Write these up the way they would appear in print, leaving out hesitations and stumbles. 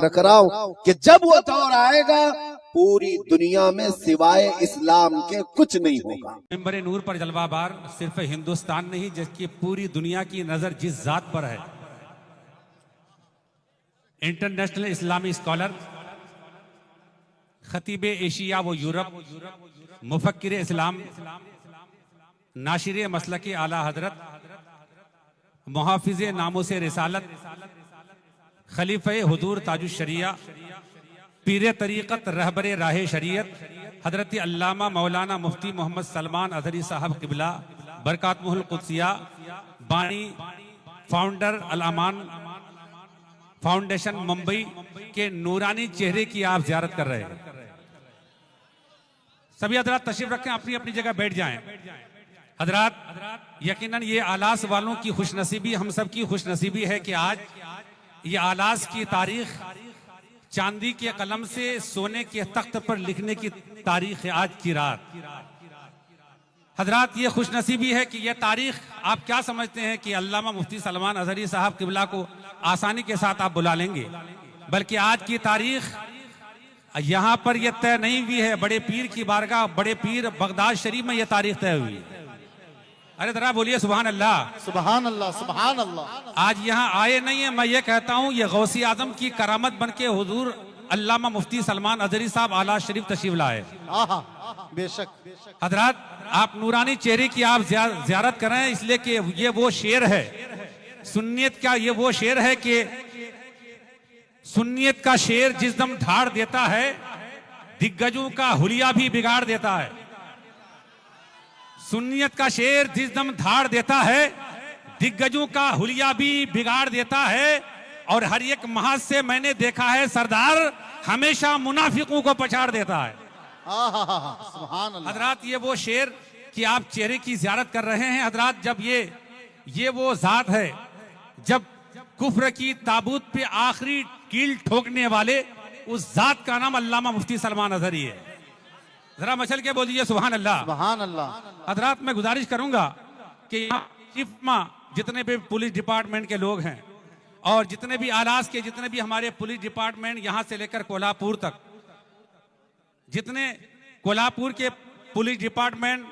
रख रहा हूं कि जब वो दौर आएगा पूरी दुनिया में सिवाय इस्लाम के कुछ नहीं होगा। मिंबर नूर पर जलवाबार सिर्फ हिंदुस्तान नहीं जबकि पूरी दुनिया की नजर जिस जात पर है, इंटरनेशनल इस्लामी स्कॉलर, खतीब एशिया व यूरोप, मुफक्किर इस्लाम, नाशिर मसलक आला हजरत, मुहाफिज नामोस रिसालत, खलीफे हुजूर ताजुश शरिया, पीर तरीक़त रहबर राह शरीयत, हजरत अल्लामा मौलाना मुफ्ती मोहम्मद सलमान अजहरी साहब किबला बरकातुहुल कुद्सिया, बानी फाउंडर अल अमान फाउंडेशन मुंबई के नूरानी चेहरे की आप ज़ियारत कर रहे हैं। सभी हजरात तशरीफ रखें, अपनी अपनी जगह बैठ जाएं। हजरात यकीनन ये आलास वालों की खुशनसीबी, हम सब की खुशनसीबी है कि आज ये आलास की तारीख चांदी के कलम से सोने के तख्त पर लिखने की तारीख है आज की रात। हजरात ये खुशनसीबी है कि ये तारीख, आप क्या समझते हैं कि अल्लामा मुफ्ती सलमान अजहरी साहब किबला को आसानी के साथ आप बुला लेंगे, बल्कि आज की तारीख यहाँ पर यह तय नहीं हुई है। बड़े पीर की बारगाह, बड़े पीर बगदाद शरीफ में यह तारीख तय हुई है। अरे जरा बोलिए सुभान अल्लाह, सुभान अल्लाह, सुभान अल्लाह। आज यहाँ आए नहीं है, मैं ये कहता हूँ ये गौसी आजम की करामत बन के हुजूर अल्लामा मुफ्ती सलमान अजहरी साहब आला शरीफ तशरीफ लाए। बेशक हजरात आप नूरानी चेहरे की आप ज़ियारत करें, इसलिए कि ये वो शेर है सुन्नियत का, ये वो शेर है कि सुन्नियत का शेर जिस दम धाड़ देता है दिग्गजों का हुलिया भी बिगाड़ देता है। सुन्नियत का शेर जिस दम धाड़ देता है दिग्गजों का हुलिया भी बिगाड़ देता है। और हर एक महाज से मैंने देखा है सरदार हमेशा मुनाफिकों को पछाड़ देता है। सुभान अल्लाह। हजरात ये वो शेर कि आप चेहरे की ज़ियारत कर रहे हैं। हजरात जब ये वो जात है, जब कुफ्र की ताबूत पे आखिरी कील ठोकने वाले उस जात का नाम अल्लामा मुफ्ती सलमान अजहरी है। जरा मचल के बोलिए सुभान अल्लाह, सुभान अल्लाह। हजरात मैं गुजारिश करूंगा कि यहाँ चीफ मां जितने भी पुलिस डिपार्टमेंट के लोग हैं और जितने भी आलास के जितने भी हमारे पुलिस डिपार्टमेंट यहाँ से लेकर कोल्हापुर तक, जितने कोल्हापुर के पुलिस डिपार्टमेंट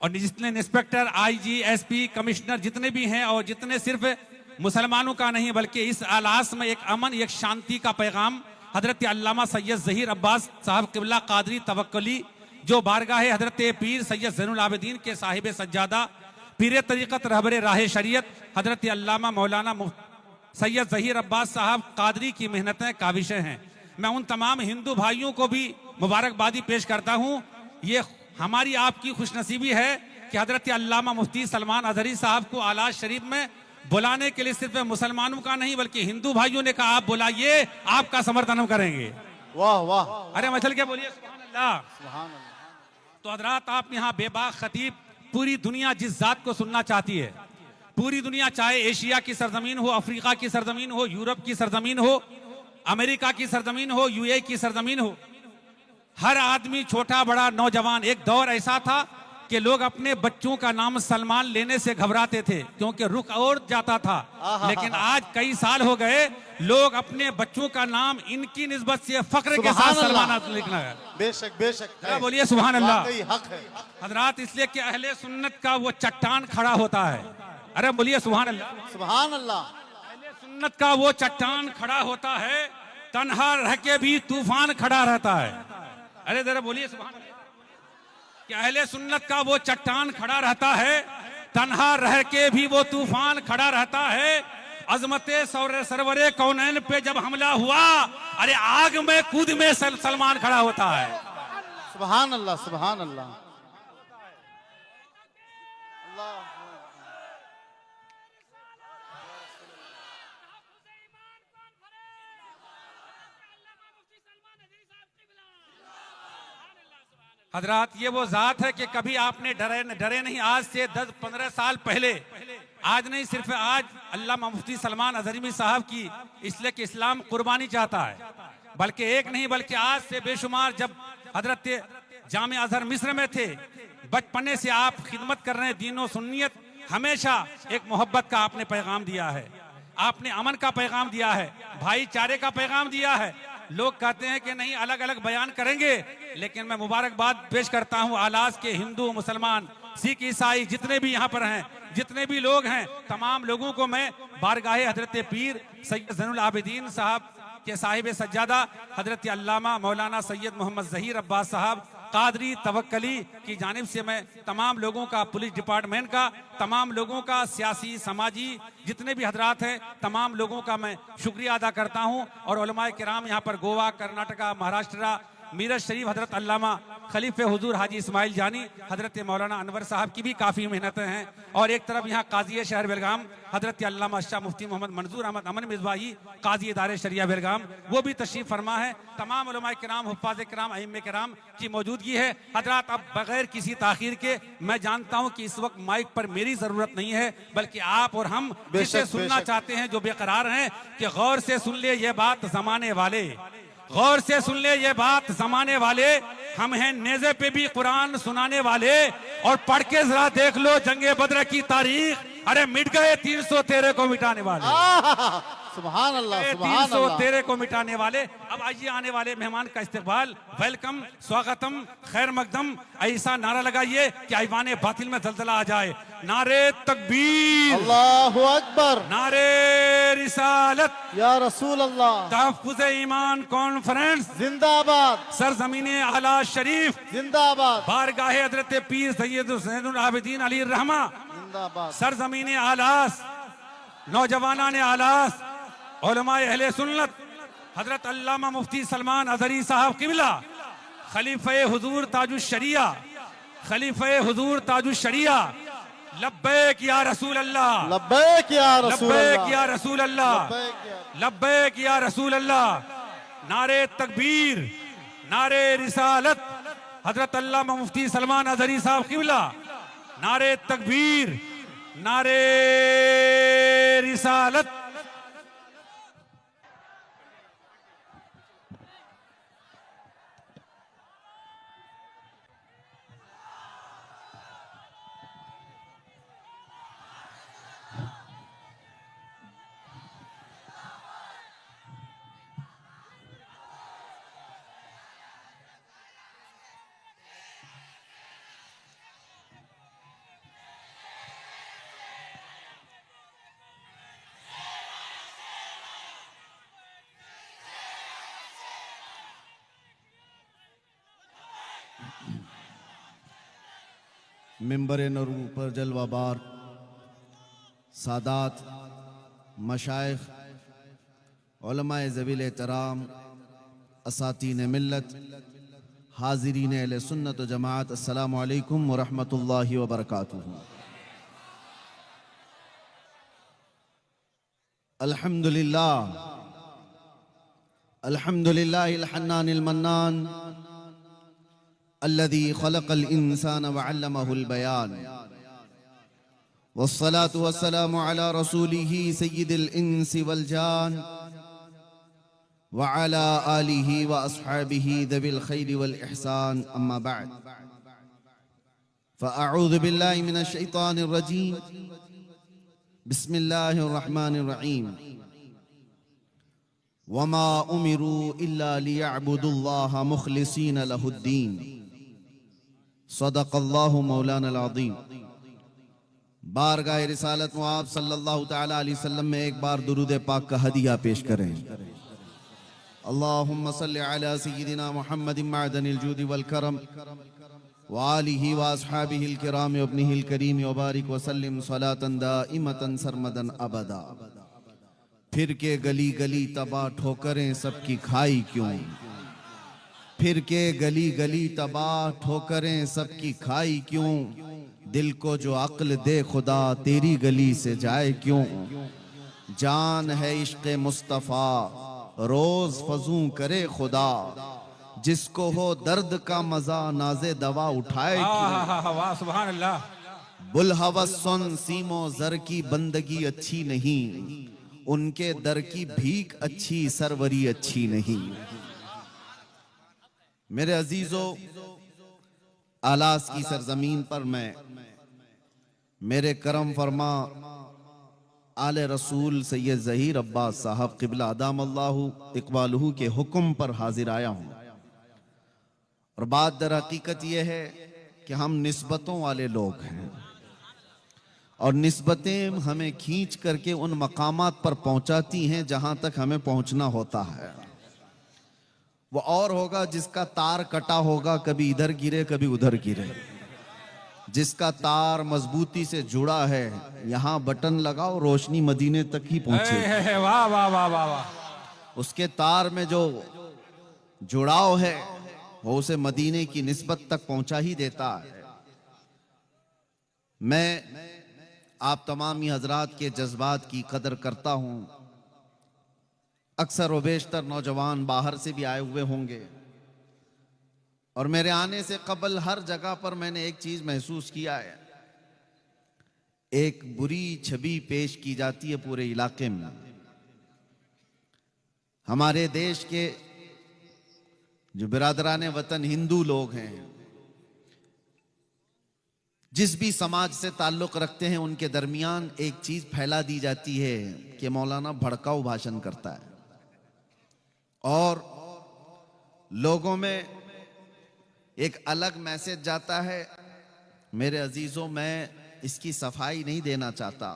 और जितने इंस्पेक्टर, आईजी, एसपी, कमिश्नर जितने भी हैं और जितने सिर्फ मुसलमानों का नहीं बल्कि इस आलास में एक अमन, एक शांति का पैगाम हजरत अल्लामा सैयद ज़हीर अब्बास साहब किबला कादरी तवक्कुली जो बारगाह है हजरत पीर सैयद ज़ैनुल आबिदीन के साहिब सज्जादा, पीर तरीक़त रहबर राह शरीयत हजरत अल्लामा मौलाना सैयद ज़हीर अब्बास साहब कादरी की मेहनतें काविशें हैं। मैं उन तमाम हिंदू भाइयों को भी मुबारकबादी पेश करता हूँ। ये हमारी आपकी खुशनसीबी है कि हजरत अल्लामा मुफ्ती सलमान अजहरी साहब को आलास शरीफ में बुलाने के लिए सिर्फ मुसलमानों का नहीं बल्कि हिंदू भाइयों ने कहा आप बुलाइए, आपका समर्थन हम करेंगे। वाह वाह। अरे मचल के बोलिए सुभान अल्लाह, सुभान अल्लाह। तो हजरात आप यहाँ बेबाक खतीब, पूरी दुनिया जिस जात को सुनना चाहती है, पूरी दुनिया चाहे एशिया की सरजमीन हो, अफ्रीका की सरजमीन हो, यूरोप की सरजमीन हो, अमेरिका की सरजमीन हो, यूएई की सरजमीन हो, हर आदमी छोटा बड़ा नौजवान, एक दौर ऐसा था कि लोग अपने बच्चों का नाम सलमान लेने से घबराते थे क्योंकि रुख और जाता था। लेकिन आज कई साल हो गए लोग अपने बच्चों का नाम इनकी निस्बत से फख्र के साथ सलमान लिखना है। बेशक बेशक। बोलिए सुभान अल्लाह। हक है हजरात इसलिए कि अहले सुन्नत का वो चट्टान खड़ा होता है। अरे बोलिए सुभान अल्लाह, सुभान अल्लाह। अहले सुन्नत का वो चट्टान खड़ा होता है, तन्हा रह के भी तूफान खड़ा रहता है। अरे जरा बोलिए सुभान अल्लाह कि अहले सुन्नत का वो चट्टान खड़ा रहता है, तन्हा रह के भी वो तूफान खड़ा रहता है। अजमते सरवरे कौनैन पे जब हमला हुआ, अरे आग में कूद में सलमान खड़ा होता है। सुभान अल्लाह, सुभान अल्लाह। हजरात ये वो जात है कि कभी आपने डरे नहीं। आज से 10-15 साल पहले, आज नहीं सिर्फ आज, अल्लामा मुफ्ती सलमान अजहरी साहब की इसलिए कि इस्लाम कुर्बानी चाहता है, बल्कि एक नहीं बल्कि आज से बेशुमार, जब हजरत जामे अजहर मिस्र में थे, बचपने से आप खिदमत कर रहे हैं दीन और सुन्नियत, हमेशा एक मोहब्बत का आपने पैगाम दिया है। आपने अमन का पैगाम दिया है, भाईचारे का पैगाम दिया है। लोग कहते हैं कि नहीं अलग अलग बयान करेंगे, लेकिन मैं मुबारकबाद पेश करता हूं आलास के हिंदू, मुसलमान, सिख, ईसाई जितने भी यहाँ पर हैं, जितने भी लोग हैं, तमाम लोगों को मैं बारगाहे हजरत पीर सैयद ज़ैनुल आबिदीन साहब के साहिब सज्जादा हजरत अल्लामा मौलाना सैयद मोहम्मद ज़हीर अब्बास साहब कादरी तवक्कली की जानिब से मैं तमाम लोगों का, पुलिस डिपार्टमेंट का, तमाम लोगों का, सियासी समाजी जितने भी हजरात हैं, तमाम लोगों का मैं शुक्रिया अदा करता हूं। और उलमाए किराम यहाँ पर गोवा, कर्नाटका, महाराष्ट्र, मीरत शरीफ हजरत अल्लामा खलीफे हुजूर हाजी इस्माइल जानी, हजरत मौलाना अनवर साहब की भी काफ़ी मेहनतें हैं। और एक तरफ यहाँ काजी शहर बेलगाम हजरत अल्लामा शाह मुफ्ती मोहम्मद मंजूर अहमद अमन मिसबाही काजी इदारे शरिया बेलगाम, वो भी तशरीफ फरमा है। तमाम उलमाए किराम, हुफ्फाज़ किराम, अइम्मे किराम की मौजूदगी है। हजरात, अब बगैर किसी ताखीर के, मैं जानता हूँ कि इस वक्त माइक पर मेरी ज़रूरत नहीं है, बल्कि आप और हम जिसे सुनना चाहते हैं, जो बेकरार हैं, कि गौर से सुन ले ये बात ज़माने वाले, गौर से सुन ले ये बात ज़माने वाले, हम हैं नेज़े पे भी कुरान सुनाने वाले। और पढ़ के जरा देख लो जंगे बद्र की तारीख, अरे मिट गए 313 को मिटाने वाले, सुभान अल्लाह, सुभान अल्लाह। 313 को मिटाने वाले। अब आइए आने वाले मेहमान का इस्तकबाल, वेलकम, स्वागतम, खैर मकदम, ऐसा नारा लगाइए कि ऐवाने बातिल में जलजला आ जाए। नारे तकबीर, अल्लाहु अकबर, नारे रिसालत, या रसूल अल्लाह, तहफ़्फ़ुज़ ईमान कॉन्फ्रेंस जिंदाबाद, सरजमीने आला शरीफ, जिंदाबाद, बारगाहे हजरत पीर सैयद ज़ैनुल आबिदीन अली रहमा, जिंदाबाद, सरजमीने आलास, नौजवानाने आलास, उलमाए अहले सुन्नत, हजरत अल्लामा मुफ्ती सलमान अज़हरी साहब किबला, खलीफे हुजूर ताजुश शरिया, खलीफे हुजूर ताजुश शरिया, लब्बैक या रसूल अल्लाह, लब्बैक या रसूल लब्बैक अल्लाह, या रसूल अल्लाह, लब्बैक या- लब्बैक या रसूल अल्लाह। नारे तकबीर, नारे रिसालत, हजरत अल्लामा मुफ्ती सलमान अज़हरी साहब किबला, नारे तकबीर, नारे रिसालत। मिंबर नूर पर जलवाबार सादात, मशाइख, उलमाए ज़वील एहतराम, असातीन मिल्लत, हाज़िरीन अहले सुन्नत व जमात, अस्सलामु अलैकुम व रहमतुल्लाहि व बरकातुहू। अल्हम्दुलिल्लाह, अल्हम्दुलिल्लाहिल हन्नानिल मन्नान, अल्लज़ी खलक़ल इंसान व अल्लमहुल बयान, वस्सलातु वस्सलामु अला रसूलिही सय्यिदिल इंसी वल जान, व अला आलिही व अस्हाबिही दविल खैरि वल इहसान, अम्मा बअद। फ़अऊज़ु बिल्लाहि मिनश शैतानिर रजीम, बिस्मिल्लाहिर रहमानिर रहीम। वमा उमिरू इल्ला लियअबुदुल्लाह मुखलिसीन लहुद्दीन, सदक़ल्लाहु मौलाना अज़ीम। बारगाह रिसालत में आप सल्लल्लाहु तआला अलैहि वसल्लम में एक बार दुरूद पाक का हदिया पेश करें। अल्लाहुम्मा सल्लि अला सय्यिदिना मुहम्मदिन मअदनिल जूदि वल करम व आलिहि व अस्हाबिहिल किराम व इब्निहिल करीम व बारिक व सल्लिम सलातन दाइमतन सरमदन अबदा। फिर के गली गली तबाह ठोकरें सबकी खाई क्यों, फिर के गली गली तबाह ठोकरें सबकी खाई क्यों, दिल को जो अक्ल दे खुदा तेरी गली से जाए क्यों। जान है इश्क़ मुस्तफ़ा रोज फजू करे खुदा, जिसको हो दर्द का मजा नाज़े दवा उठाए क्यों। वाह सुभान अल्लाह। बुलहवस सुन सीमो जर की बंदगी अच्छी नहीं, उनके दर की भीख अच्छी सरवरी अच्छी नहीं। मेरे अजीजों, आलास की सरजमीन पर मैं मेरे करम फरमा आले रसूल सैयद ज़हीर अब्बास साहब क़िबला अदाम अल्लाहु इक़बालहु के हुक्म पर हाजिर आया हूँ। और बात दर हकीकत यह है कि हम निस्बतों वाले लोग हैं और निस्बतें हमें खींच करके उन मकामात पर पहुंचाती हैं जहां तक हमें पहुंचना होता है। वो और होगा जिसका तार कटा होगा, कभी इधर गिरे कभी उधर गिरे। जिसका तार मजबूती से जुड़ा है, यहां बटन लगाओ रोशनी मदीने तक ही पहुंचे। वाह वाह वाह वाह वाह। उसके तार में जो जुड़ाव है वो उसे मदीने की निस्बत तक पहुंचा ही देता है। मैं आप तमामी हजरात के जज्बात की कदर करता हूं। अक्सर व बेशतर नौजवान बाहर से भी आए हुए होंगे और मेरे आने से कबल हर जगह पर मैंने एक चीज महसूस किया है, एक बुरी छवि पेश की जाती है पूरे इलाके में। हमारे देश के जो बिरादराने वतन हिंदू लोग हैं, जिस भी समाज से ताल्लुक रखते हैं, उनके दरमियान एक चीज फैला दी जाती है कि मौलाना भड़काऊ भाषण करता है और लोगों में एक अलग मैसेज जाता है। मेरे अजीजों, मैं इसकी सफाई नहीं देना चाहता,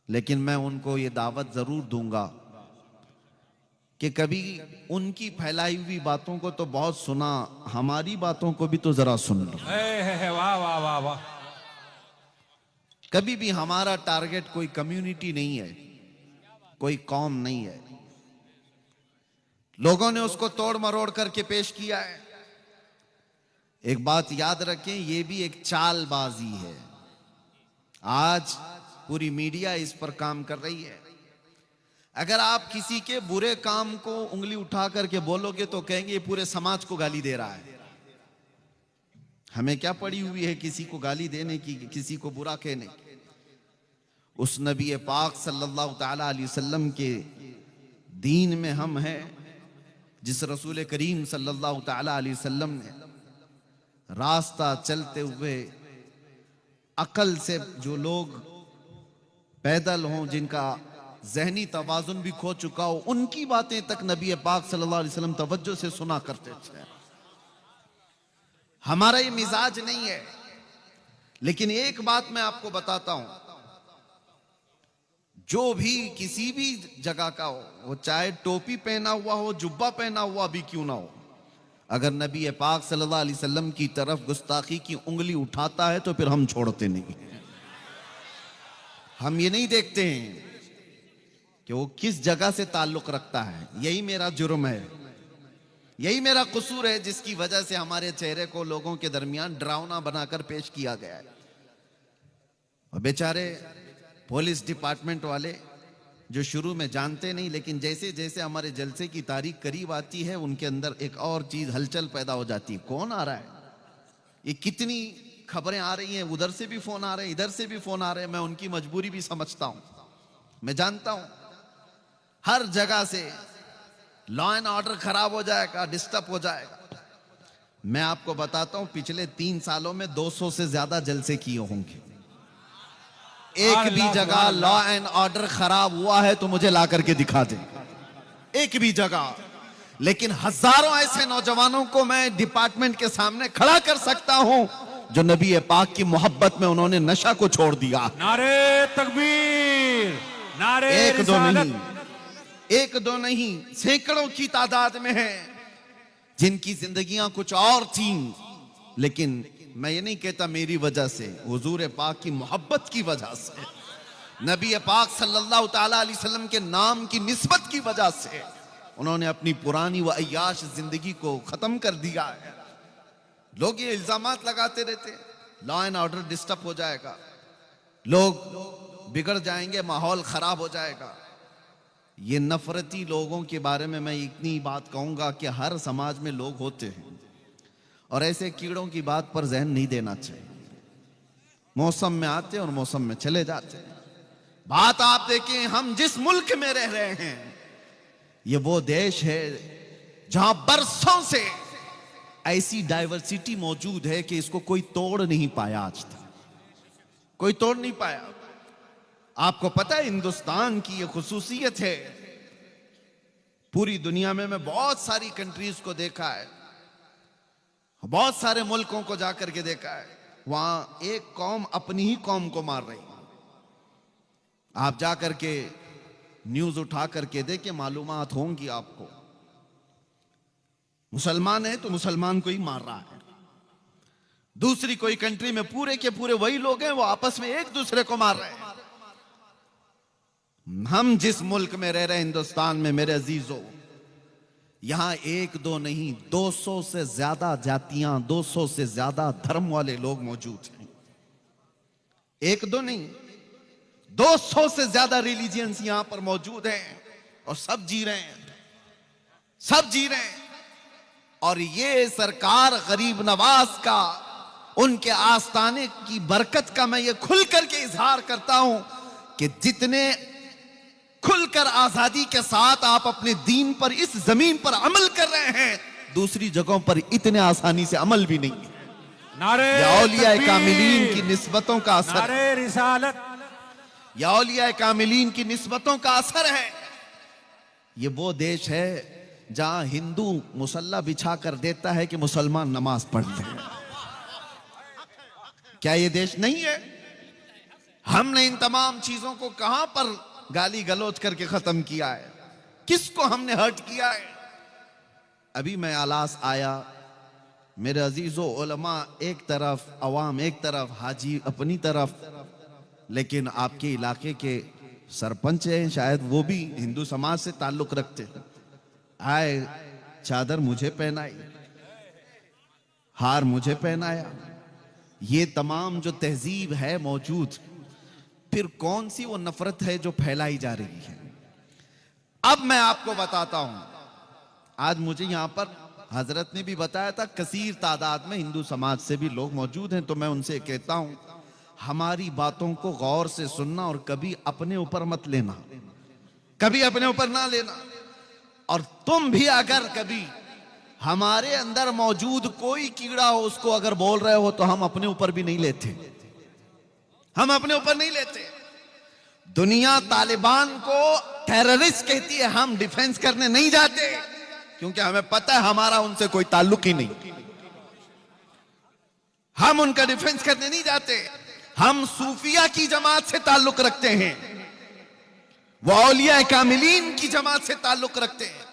लेकिन मैं उनको ये दावत जरूर दूंगा कि कभी उनकी फैलाई हुई बातों को तो बहुत सुना, हमारी बातों को भी तो जरा सुन लो। वाह वाह वाह वाह। कभी भी हमारा टारगेट कोई कम्युनिटी नहीं है, कोई कौम नहीं है। लोगों ने उसको तोड़ मरोड़ करके पेश किया है। एक बात याद रखें, ये भी एक चालबाजी है। आज पूरी मीडिया इस पर काम कर रही है। अगर आप किसी के बुरे काम को उंगली उठा करके बोलोगे तो कहेंगे ये पूरे समाज को गाली दे रहा है। हमें क्या पड़ी हुई है किसी को गाली देने की, किसी को बुरा कहने की। उस नबी पाक सल्लल्लाहु ताला अलैहि वसल्लम के दीन में हम हैं, जिस रसूल करीम सल्लल्लाहु ताला अलैहि वसल्लम ने रास्ता चलते हुए अकल से जो लोग पैदल हों, जिनका जहनी तवाजुन भी खो चुका हो, उनकी बातें तक नबी पाक सल्लल्लाहु अलैहि वसल्लम तवज्जो से सुना करते थे। हमारा ये मिजाज नहीं है। लेकिन एक बात मैं आपको बताता हूं, जो भी किसी भी जगह का हो, वो चाहे टोपी पहना हुआ हो, जुब्बा पहना हुआ भी क्यों ना हो, अगर नबी पाक सल्लल्लाहु अलैहि वसल्लम की तरफ गुस्ताखी की उंगली उठाता है तो फिर हम छोड़ते नहीं। हम ये नहीं देखते हैं कि वो किस जगह से ताल्लुक रखता है। यही मेरा जुर्म है, यही मेरा कसूर है, जिसकी वजह से हमारे चेहरे को लोगों के दरमियान डरावना बनाकर पेश किया गया है। और बेचारे पुलिस डिपार्टमेंट वाले जो शुरू में जानते नहीं, लेकिन जैसे जैसे हमारे जलसे की तारीख करीब आती है, उनके अंदर एक और चीज हलचल पैदा हो जाती है। कौन आ रहा है, ये कितनी खबरें आ रही हैं, उधर से भी फोन आ रहे हैं, इधर से भी फोन आ रहे हैं। मैं उनकी मजबूरी भी समझता हूं, मैं जानता हूं हर जगह से लॉ एंड ऑर्डर खराब हो जाएगा, डिस्टर्ब हो जाएगा। मैं आपको बताता हूं, पिछले 3 सालों में 200 से ज्यादा जलसे किए होंगे। एक भी जगह लॉ एंड ऑर्डर खराब हुआ है तो मुझे ला करके दिखा दे, एक भी जगह। लेकिन हजारों ऐसे नौजवानों को मैं डिपार्टमेंट के सामने खड़ा कर सकता हूं जो नबी पाक की मोहब्बत में उन्होंने नशा को छोड़ दिया। नारे तकबीर, नारे एक दो रिसालत। नहीं, एक दो नहीं, सैकड़ों की तादाद में है जिनकी जिंदगियां कुछ और थीं। लेकिन मैं ये नहीं कहता मेरी वजह से, हुजूर पाक की मोहब्बत की वजह से, नबी पाक सल्लल्लाहु ताला अलैहि वसल्लम के नाम की निस्बत की वजह से उन्होंने अपनी पुरानी व अय्याश जिंदगी को खत्म कर दिया है। लोग ये इल्जामात लगाते रहते, लॉ एंड ऑर्डर डिस्टर्ब हो जाएगा, लोग बिगड़ जाएंगे, माहौल खराब हो जाएगा। ये नफरती लोगों के बारे में मैं इतनी बात कहूंगा कि हर समाज में लोग होते हैं और ऐसे कीड़ों की बात पर ज़हन नहीं देना चाहिए। मौसम में आते और मौसम में चले जाते हैं। बात आप देखें, हम जिस मुल्क में रह रहे हैं, ये वो देश है जहां बरसों से ऐसी डाइवर्सिटी मौजूद है कि इसको कोई तोड़ नहीं पाया, आज तक कोई तोड़ नहीं पाया। आपको पता है हिंदुस्तान की ये खुसूसियत है, पूरी दुनिया में मैं बहुत सारी कंट्रीज को देखा है, बहुत सारे मुल्कों को जाकर के देखा है, वहां एक कौम अपनी ही कौम को मार रही है। आप जाकर के न्यूज उठा करके देखिए, मालूमात होंगी आपको। मुसलमान है तो मुसलमान को ही मार रहा है। दूसरी कोई कंट्री में पूरे के पूरे वही लोग हैं, वो आपस में एक दूसरे को मार रहे हैं। हम जिस मुल्क में रह रहे हैं, हिंदुस्तान में, मेरे अजीजों, यहां एक दो नहीं 200 से ज्यादा जातियां, 200 से ज्यादा धर्म वाले लोग मौजूद हैं। एक दो नहीं, 200 से ज्यादा रिलीजियंस यहां पर मौजूद हैं और सब जी रहे हैं, सब जी रहे हैं। और ये सरकार गरीब नवाज का, उनके आस्थाने की बरकत का मैं ये खुल करके इजहार करता हूं कि जितने खुलकर आजादी के साथ आप अपने दीन पर इस जमीन पर अमल कर रहे हैं, दूसरी जगहों पर इतने आसानी से अमल भी नहीं है। नारे औलिया तकबीर, कामिलीन की निस्बतों का असर, नारे रिसालत, या औलिया कामिलीन की निस्बतों का असर है। ये वो देश है जहां हिंदू मुसल्ला बिछा कर देता है कि मुसलमान नमाज पढ़ते हैं। क्या ये देश नहीं है? हमने इन तमाम चीजों को कहां पर गाली गलौज करके खत्म किया है? किसको हमने हर्ट किया है? अभी मैं आलास आया, मेरे अजीजों, उलमा एक तरफ, अवाम एक तरफ, हाजी अपनी तरफ, लेकिन आपके इलाके के सरपंच हैं, शायद वो भी हिंदू समाज से ताल्लुक रखते हैं। आए, चादर मुझे पहनाई, हार मुझे पहनाया। ये तमाम जो तहजीब है मौजूद, फिर कौन सी वो नफरत है जो फैलाई जा रही है? अब मैं आपको बताता हूं। आज मुझे यहां पर हजरत ने भी बताया था, कसीर तादाद में हिंदू समाज से भी लोग मौजूद हैं, तो मैं उनसे कहता हूं, हमारी बातों को गौर से सुनना और कभी अपने ऊपर मत लेना, कभी अपने ऊपर ना लेना। और तुम भी अगर कभी हमारे अंदर मौजूद कोई कीड़ा हो, उसको अगर बोल रहे हो, तो हम अपने ऊपर भी नहीं लेते, हम अपने ऊपर नहीं लेते। दुनिया तालिबान को टेररिस्ट कहती है, हम डिफेंस करने नहीं जाते, क्योंकि हमें पता है हमारा उनसे कोई ताल्लुक ही नहीं। हम उनका डिफेंस करने नहीं जाते। हम सूफिया की जमात से ताल्लुक रखते हैं, वो औलिया कामिलीन की जमात से ताल्लुक रखते हैं।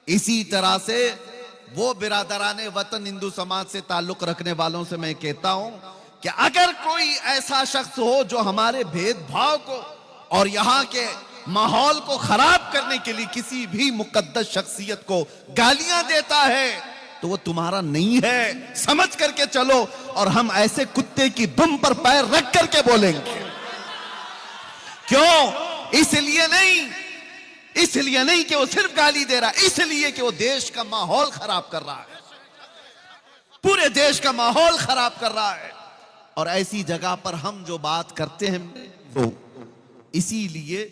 इसी तरह से वो बिरादराने वतन हिंदू समाज से ताल्लुक रखने वालों से मैं कहता हूं कि अगर कोई ऐसा शख्स हो जो हमारे भेदभाव को और यहां के माहौल को खराब करने के लिए किसी भी मुकद्दस शख्सियत को गालियां देता है, तो वो तुम्हारा नहीं है, समझ करके चलो। और हम ऐसे कुत्ते की दुम पर पैर रख करके बोलेंगे। क्यों? इसलिए नहीं कि वो सिर्फ गाली दे रहा है, इसलिए कि वो देश का माहौल खराब कर रहा है, पूरे देश का माहौल खराब कर रहा है। और ऐसी जगह पर हम जो बात करते हैं, तो इसीलिए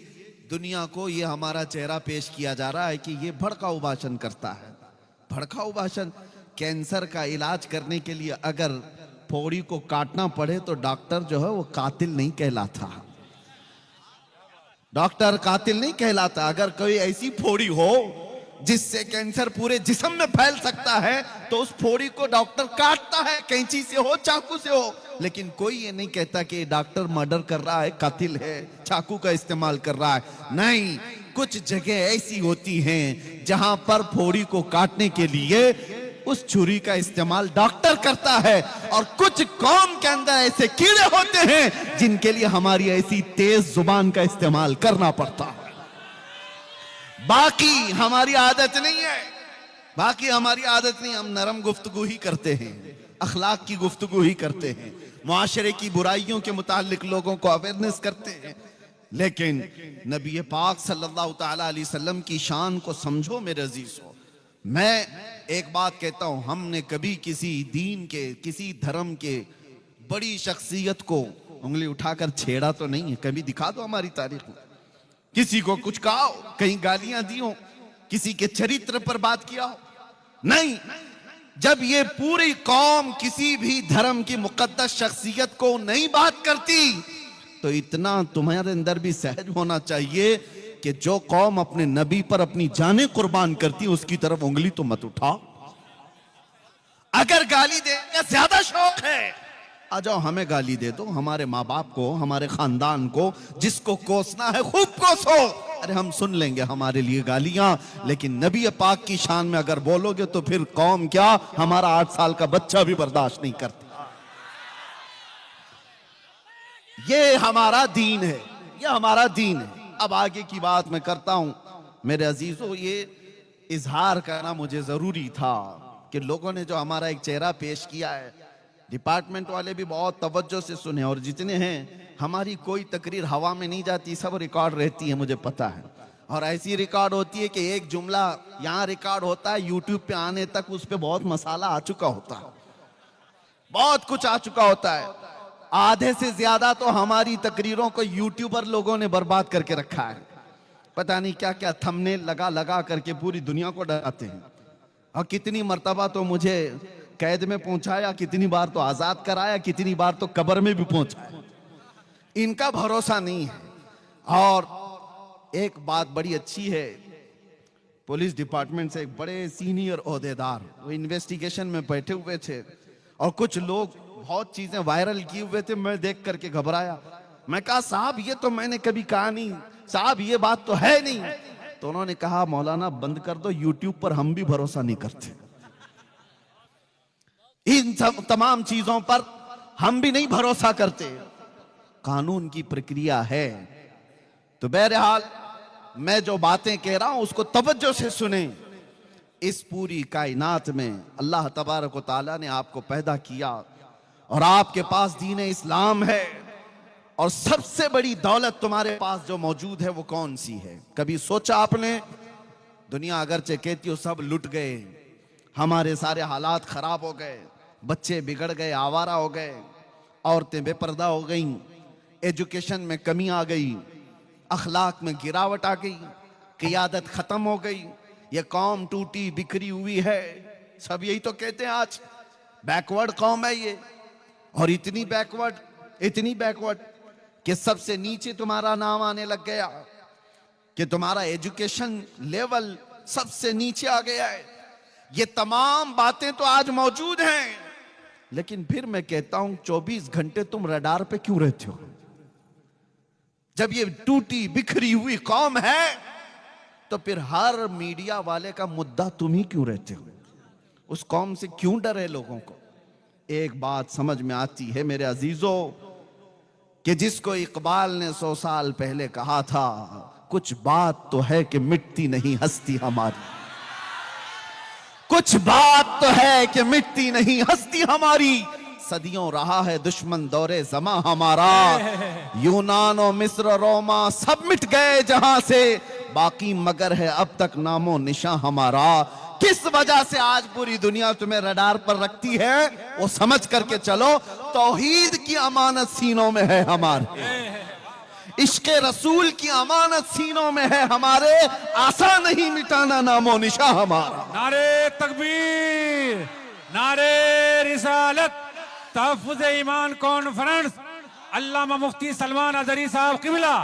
दुनिया को ये हमारा चेहरा पेश किया जा रहा है कि ये भड़काऊ भाषण करता है। भड़काऊ भाषण। कैंसर का इलाज करने के लिए अगर फोड़ी को काटना पड़े तो डॉक्टर जो है वो कातिल नहीं कहलाता, डॉक्टर कातिल नहीं कहलाता। अगर कोई ऐसी फोड़ी हो जिससे कैंसर पूरे जिस्म में फैल सकता है, तो उस फोड़ी को डॉक्टर काटता है, कैंची से हो, चाकू से हो। लेकिन कोई ये नहीं कहता कि डॉक्टर मर्डर कर रहा है, कातिल है, चाकू का इस्तेमाल कर रहा है। नहीं, कुछ जगह ऐसी होती हैं जहां पर फोड़ी को काटने के लिए उस छुरी का इस्तेमाल डॉक्टर करता है। और कुछ कौम के अंदर ऐसे कीड़े होते हैं जिनके लिए हमारी ऐसी तेज जुबान का इस्तेमाल करना पड़ता है। बाकी हमारी आदत नहीं है, बाकी हमारी आदत नहीं। हम नरम गुफ्तगू ही करते हैं, अखलाक की गुफ्तगू ही करते हैं, मुआशरे की बुराइयों के मुतालिक लोगों को अवेयरनेस करते हैं। लेकिन नबी पाक सल्लल्लाहु तआला अलैहि वसल्लम की शान को समझो मेरे अजीजों। मैं एक बात कहता हूं, हमने कभी किसी दीन के, किसी धर्म के बड़ी शख्सियत को उंगली उठाकर छेड़ा तो नहीं है। कभी दिखा दो हमारी तारीख में किसी को कुछ कहा हो, कहीं गालियां दी हो, किसी के चरित्र पर बात किया हो? नहीं। जब ये पूरी कौम किसी भी धर्म की मुकद्दस शख्सियत को नहीं बात करती, तो इतना तुम्हारे अंदर भी सहज होना चाहिए कि जो कौम अपने नबी पर अपनी जानें कुर्बान करती है उसकी तरफ उंगली तो मत उठाओ। अगर गाली देने का ज्यादा शौक है, आ जाओ हमें गाली दे दो, हमारे माँ बाप को, हमारे खानदान को, जिसको कोसना है खूब कोसो। अरे हम सुन लेंगे हमारे लिए गालियां, लेकिन नबी पाक की शान में अगर बोलोगे तो फिर कौम क्या, हमारा 8 साल का बच्चा भी बर्दाश्त नहीं करता। ये हमारा दीन है, ये हमारा दीन है। अब आगे की बात मैं करता हूं मेरे अजीजों। ये इजहार करना मुझे जरूरी था कि लोगों ने जो हमारा एक चेहरा पेश किया है, डिपार्टमेंट वाले भी बहुत तवज्जो से सुने, और जितने हैं, हमारी कोई तकरीर हवा में नहीं जाती, सब रिकॉर्ड रहती है, मुझे पता है। और ऐसी रिकॉर्ड होती है कि एक जुमला यहाँ रिकॉर्ड होता है, यूट्यूब पे आने तक उस पे बहुत मसाला आ चुका होता है, बहुत कुछ आ चुका होता है। आधे से ज्यादा तो हमारी तकरीरों को यूट्यूबर लोगों ने बर्बाद करके रखा है। पता नहीं क्या क्या थंबनेल लगा लगा करके पूरी दुनिया को डराते हैं। और कितनी मर्तबा तो मुझे कैद में पहुंचाया, कितनी बार तो आजाद कराया, कितनी बार तो कब्र में भी पहुंचाया। इनका भरोसा नहीं है। और एक बात बड़ी अच्छी है, पुलिस डिपार्टमेंट से एक बड़े सीनियर ओहदेदार वो इन्वेस्टिगेशन में बैठे हुए थे, और कुछ लोग बहुत चीजें वायरल किए हुए थे। मैं देख करके घबराया। मैं कहा साहब ये तो मैंने कभी कहा नहीं, साहब ये बात तो है नहीं। तो उन्होंने कहा मौलाना बंद कर दो, यूट्यूब पर हम भी भरोसा नहीं करते, इन सब तमाम चीजों पर हम भी नहीं भरोसा करते। कानून की प्रक्रिया है। तो बहरहाल मैं जो बातें कह रहा हूं उसको तवज्जो से सुने। इस पूरी कायनात में अल्लाह तबारक व तआला ने आपको पैदा किया और आपके पास दीन इस्लाम है, और सबसे बड़ी दौलत तुम्हारे पास जो मौजूद है वो कौन सी है? कभी सोचा आपने? दुनिया अगरचे कहती हो सब लुट गए, हमारे सारे हालात खराब हो गए, बच्चे बिगड़ गए, आवारा हो गए, औरतें बेपर्दा हो गईं, एजुकेशन में कमी आ गई, अखलाक में गिरावट आ गई, क़ियादत खत्म हो गई, ये कौम टूटी बिखरी हुई है। सब यही तो कहते हैं आज, बैकवर्ड कौम है ये, और इतनी बैकवर्ड कि सबसे नीचे तुम्हारा नाम आने लग गया, कि तुम्हारा एजुकेशन लेवल सबसे नीचे आ गया है। ये तमाम बातें तो आज मौजूद हैं, लेकिन फिर मैं कहता हूं 24 घंटे तुम रडार पे क्यों रहते हो? जब ये टूटी बिखरी हुई कौम है तो फिर हर मीडिया वाले का मुद्दा तुम ही क्यों रहते हो? उस कौम से क्यों डर है लोगों को? एक बात समझ में आती है मेरे अजीजों, कि जिसको इकबाल ने 100 साल पहले कहा था, कुछ बात तो है कि मिटती नहीं हस्ती हमारी, कुछ बात तो है कि मिटती नहीं हस्ती हमारी। सदियों रहा है दुश्मन दौरे ज़मा हमारा, यूनान और मिस्र रोमा सब मिट गए जहां से, बाकी मगर है अब तक नामो निशां हमारा। किस वजह से आज पूरी दुनिया तुम्हें रडार पर रखती है वो समझ करके चलो। तौहीद की अमानत सीनों में है हमारे, इश्क़े रसूल की अमानत सीनों में है हमारे, आसान नहीं मिटाना नामो निशा हमारा। नारे तकबीर, नारे रिसालत, तहफ़्फ़ुज़ ईमान कॉन्फ्रेंस, अल्लामा मुफ्ती सलमान अज़हरी साहब क़िबला,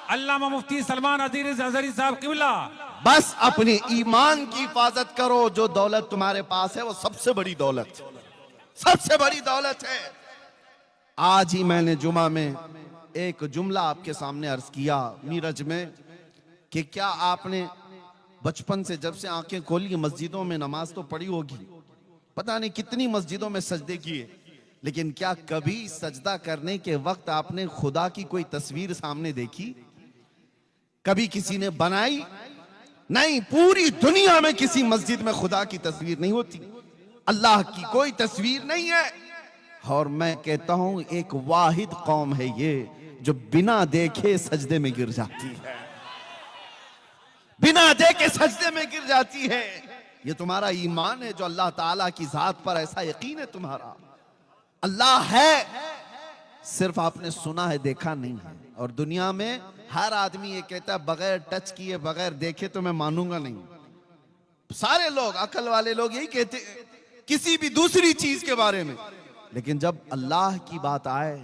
अल्लामा मुफ्ती सलमान अज़हरी साहब क़िबला। बस अपने ईमान की हिफाजत करो। जो दौलत तुम्हारे पास है वो सबसे बड़ी दौलत, सबसे बड़ी दौलत है। आज ही मैंने जुमा में एक जुमला आपके सामने अर्ज किया मीरज में, कि क्या आपने बचपन से जब से आंखें खोली मस्जिदों में नमाज तो पढ़ी होगी, पता नहीं कितनी मस्जिदों में सजदे किए, लेकिन क्या कभी सजदा करने के वक्त आपने खुदा की कोई तस्वीर सामने देखी? कभी किसी ने बनाई? नहीं। पूरी दुनिया में किसी मस्जिद में खुदा की तस्वीर नहीं होती, अल्लाह की कोई तस्वीर नहीं है। और मैं कहता हूं एक वाहिद कौम है ये जो बिना देखे सजदे में गिर जाती है, बिना देखे सजदे में गिर जाती है। ये तुम्हारा ईमान है जो अल्लाह ताला की जात पर ऐसा यकीन है तुम्हारा। अल्लाह है, सिर्फ आपने सुना है, देखा नहीं है। और दुनिया में हर आदमी ये कहता है बगैर टच किए, बगैर देखे तो मैं मानूंगा नहीं। सारे लोग, अकल वाले लोग यही कहते हैं किसी भी दूसरी चीज के बारे में, लेकिन जब अल्लाह की बात आए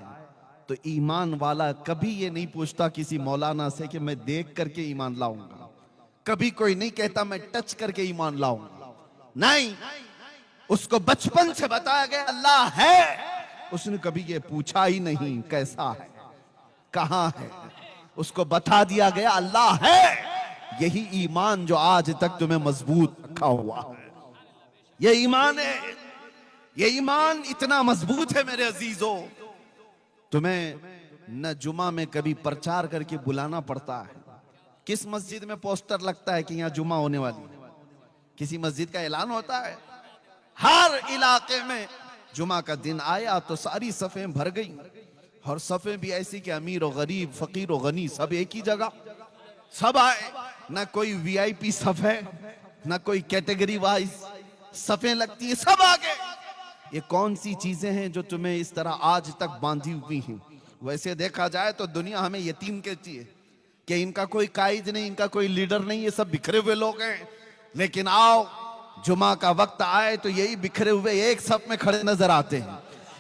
तो ईमान वाला कभी ये नहीं पूछता किसी मौलाना से कि मैं देख करके ईमान लाऊंगा, कभी कोई नहीं कहता मैं टच करके ईमान लाऊंगा, नहीं, उसको बचपन से बताया गया अल्लाह है, उसने कभी ये पूछा ही नहीं कैसा है, कहां है, उसको बता दिया गया अल्लाह है। यही ईमान जो आज तक तुम्हें मजबूत रखा हुआ है, ये ईमान है, ये ईमान इतना मजबूत है मेरे अजीजों, तुम्हें न जुमा में कभी प्रचार करके बुलाना पड़ता है। किस मस्जिद में पोस्टर लगता है कि यहाँ जुमा होने वाली है, किसी मस्जिद का ऐलान होता है? हर इलाके में जुमा का दिन आया तो सारी सफ़ें भर गई, और सफ़ें भी ऐसी कि अमीर और गरीब, फकीर और गनी सब एक ही जगह, सब आए, ना कोई वीआईपी सफ़ है, ना कोई कैटेगरी वाइज सफ़ें लगती है, सब आ गए। ये कौन सी चीजें हैं जो तुम्हें इस तरह आज तक बांधी हुई हैं? वैसे देखा जाए तो दुनिया हमें यतीम कहती है कि इनका कोई कायद नहीं, इनका कोई लीडर नहीं, ये सब बिखरे हुए लोग हैं। लेकिन आओ जुमा का वक्त आए तो यही बिखरे हुए एक सफ में खड़े नजर आते हैं,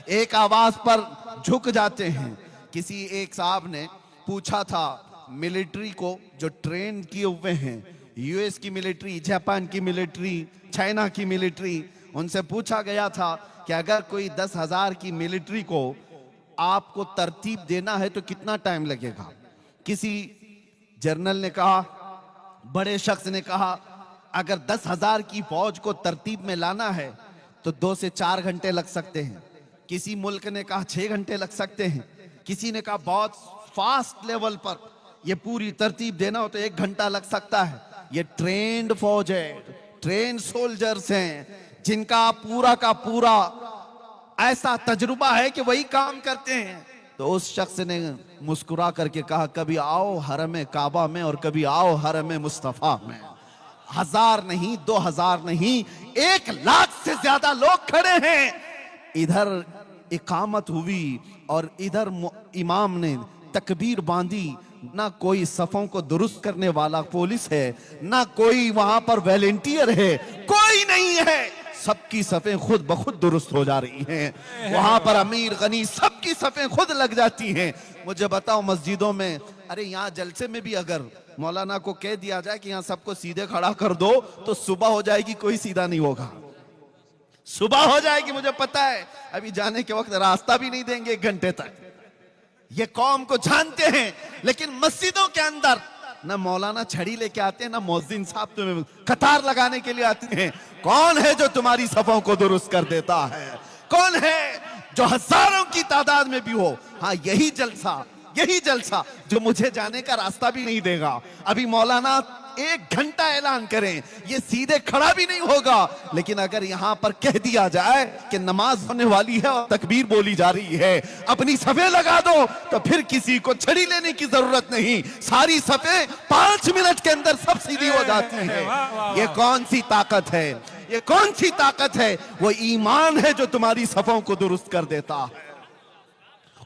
एक आवाज पर झुक जाते हैं। किसी एक साहब ने पूछा था मिलिट्री को जो ट्रेन किए हुए हैं, यूएस की मिलिट्री, जापान की मिलिट्री, चाइना की मिलिट्री, उनसे पूछा गया था कि अगर कोई 10,000 की मिलिट्री को आपको तरतीब देना है तो कितना टाइम लगेगा? किसी जर्नल ने कहा, बड़े शख्स ने कहा, अगर 10,000 की फौज को तरतीब में लाना है तो 2 से 4 घंटे लग सकते हैं। किसी मुल्क ने कहा 6 घंटे लग सकते हैं। किसी ने कहा बहुत फास्ट लेवल पर ये पूरी तरतीब देना हो तो 1 घंटा लग सकता है। ये ट्रेंड फौज है, ट्रेन सोल्जर्स हैं, जिनका पूरा का पूरा ऐसा तजुर्बा है कि वही काम करते हैं। तो उस शख्स ने मुस्कुरा करके कहा, कभी आओ हरम काबा में और कभी आओ हरम मुस्तफा में। 1000 नहीं, 2000 नहीं, 1 लाख से ज्यादा लोग खड़े हैं। इधर इकामत हुई और इधर इमाम ने तकबीर बांधी। ना कोई सफों को दुरुस्त करने वाला पुलिस है, ना कोई वहां पर वॉलंटियर है, कोई नहीं है। सबकी सफें खुद ब खुद दुरुस्त हो जा रही हैं। वहां पर अमीर गनी सबकी सफें खुद लग जाती हैं। मुझे बताओ मस्जिदों में, अरे यहाँ जलसे में भी अगर मौलाना को कह दिया जाए कि यहाँ सबको सीधे खड़ा कर दो तो सुबह हो जाएगी, कोई सीधा नहीं होगा, सुबह हो जाएगी। मुझे पता है अभी जाने के वक्त रास्ता भी नहीं देंगे 1 घंटे तक। ये कौम को जानते हैं, लेकिन मस्जिदों के अंदर ना मौलाना छड़ी लेके आते हैं, ना मौजिन साहब तुम्हें कतार लगाने के लिए आते हैं। कौन है जो तुम्हारी सफों को दुरुस्त कर देता है? कौन है जो हजारों की तादाद में भी हो? हाँ, यही जलसा जो मुझे जाने का रास्ता भी नहीं देगा। अभी मौलाना 1 घंटा ऐलान करें, ये सीधे खड़ा भी नहीं होगा। लेकिन अगर यहां पर कह दिया जाए कि नमाज होने वाली है और तकबीर बोली जा रही है, अपनी सफे लगा दो, तो फिर किसी को छड़ी लेने की जरूरत नहीं। सारी सफे 5 मिनट के अंदर सब सीधी हो जाती है। ये कौन सी ताकत है? ये कौन सी ताकत है? वो ईमान है जो तुम्हारी सफों को दुरुस्त कर देता है।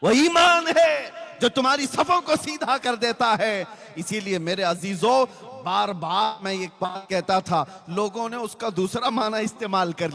वो ईमान है जो तुम्हारी सफों को सीधा कर देता है। इसीलिए मेरे अजीजों, बार बार मैं एक बात कहता था, लोगों ने उसका दूसरा माना इस्तेमाल कर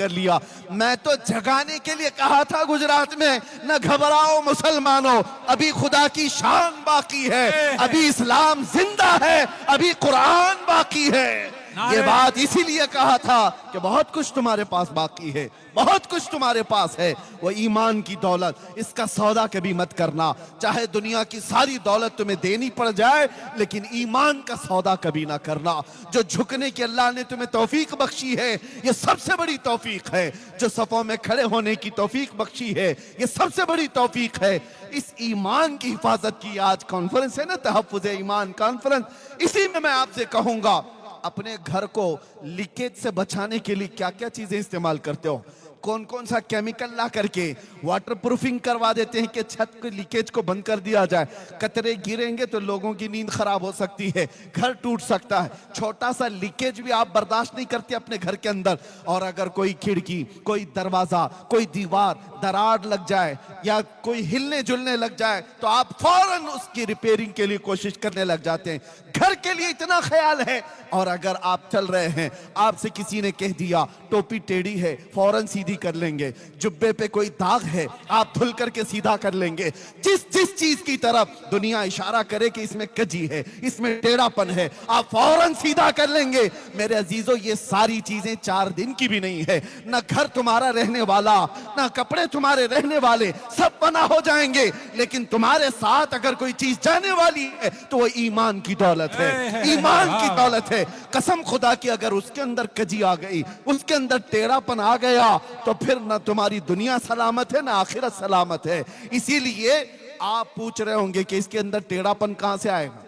लिया। मैं तो जगाने के लिए कहा था गुजरात में, न घबराओ मुसलमानों, अभी खुदा की शान बाकी है, अभी इस्लाम जिंदा है, अभी कुरान बाकी है। ये बात इसीलिए कहा था कि बहुत कुछ तुम्हारे पास बाकी है, बहुत कुछ तुम्हारे पास है। वो ईमान की दौलत, इसका सौदा कभी मत करना। चाहे दुनिया की सारी दौलत तुम्हें देनी पड़ जाए, लेकिन ईमान का सौदा कभी ना करना। जो झुकने की अल्लाह ने तुम्हें तौफीक बख्शी है, ये सबसे बड़ी तौफीक है। जो सफों में खड़े होने की तौफीक बख्शी है, ये सबसे बड़ी तौफीक है। इस ईमान की हिफाजत की आज कॉन्फ्रेंस है ना, तहफ्फुज़ ईमान कॉन्फ्रेंस, इसी में मैं आपसे कहूंगा, अपने घर को लीकेज से बचाने के लिए क्या क्या चीजें इस्तेमाल करते हो? कौन कौन सा केमिकल ला करके वाटर प्रूफिंग करवा देते हैं कि छत के लीकेज को बंद कर दिया जाए। कतरे गिरेंगे तो लोगों की नींद खराब हो सकती है, घर टूट सकता है। छोटा सा लीकेज भी आप बर्दाश्त नहीं करते अपने घर के अंदर। और अगर कोई खिड़की, कोई दरवाजा, कोई दीवार दरार लग जाए या कोई हिलने जुलने लग जाए तो आप फौरन उसकी रिपेयरिंग के लिए कोशिश करने लग जाते हैं। घर के लिए इतना ख्याल है। और अगर आप चल रहे हैं, आपसे किसी ने कह दिया टोपी टेढ़ी है, फौरन सीधी सीधी कर लेंगे, जुब्बे पे कोई दाग है आप धुल करके सीधा कर लेंगे। जिस जिस चीज की तरफ दुनिया इशारा करे कि इसमें कजी है, इसमें टेढ़ापन है, आप फौरन सीधा कर लेंगे। मेरे अजीजों, ये सारी चीजें 4 दिन की भी नहीं है। ना घर तुम्हारा रहने वाला, ना कपड़े तुम्हारे रहने वाले, सब बना हो जाएंगे, लेकिन तुम्हारे साथ अगर कोई चीज जाने वाली है तो वो ईमान की दौलत है, ईमान की दौलत है। कसम खुदा की, अगर उसके अंदर कजी आ गई, उसके अंदर टेढ़ापन आ गया, तो फिर ना तुम्हारी दुनिया सलामत है ना आखिरत सलामत है। इसीलिए आप पूछ रहे होंगे कि इसके अंदर टेढ़ापन कहां से आएगा,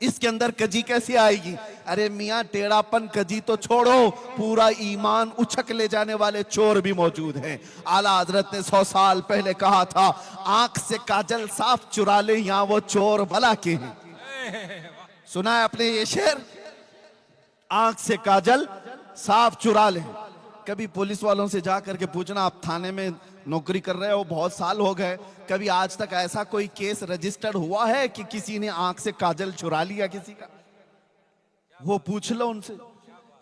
इसके अंदर कजी कैसे आएगी? अरे मियां, टेढ़ापन कजी तो छोड़ो, पूरा ईमान उछक ले जाने वाले चोर भी मौजूद हैं। आला हजरत ने 100 साल पहले कहा था, आंख से काजल साफ चुरा ले, यहां वो चोर भला के हैं। सुना है आपने ये शेर? आंख से काजल साफ चुरा ले। कभी पुलिस वालों से जाकर के पूछना, आप थाने में नौकरी कर रहे हो, बहुत साल हो गए, कभी आज तक ऐसा कोई केस रजिस्टर्ड हुआ है कि किसी ने आंख से काजल चुरा लिया किसी का? वो पूछ लो उनसे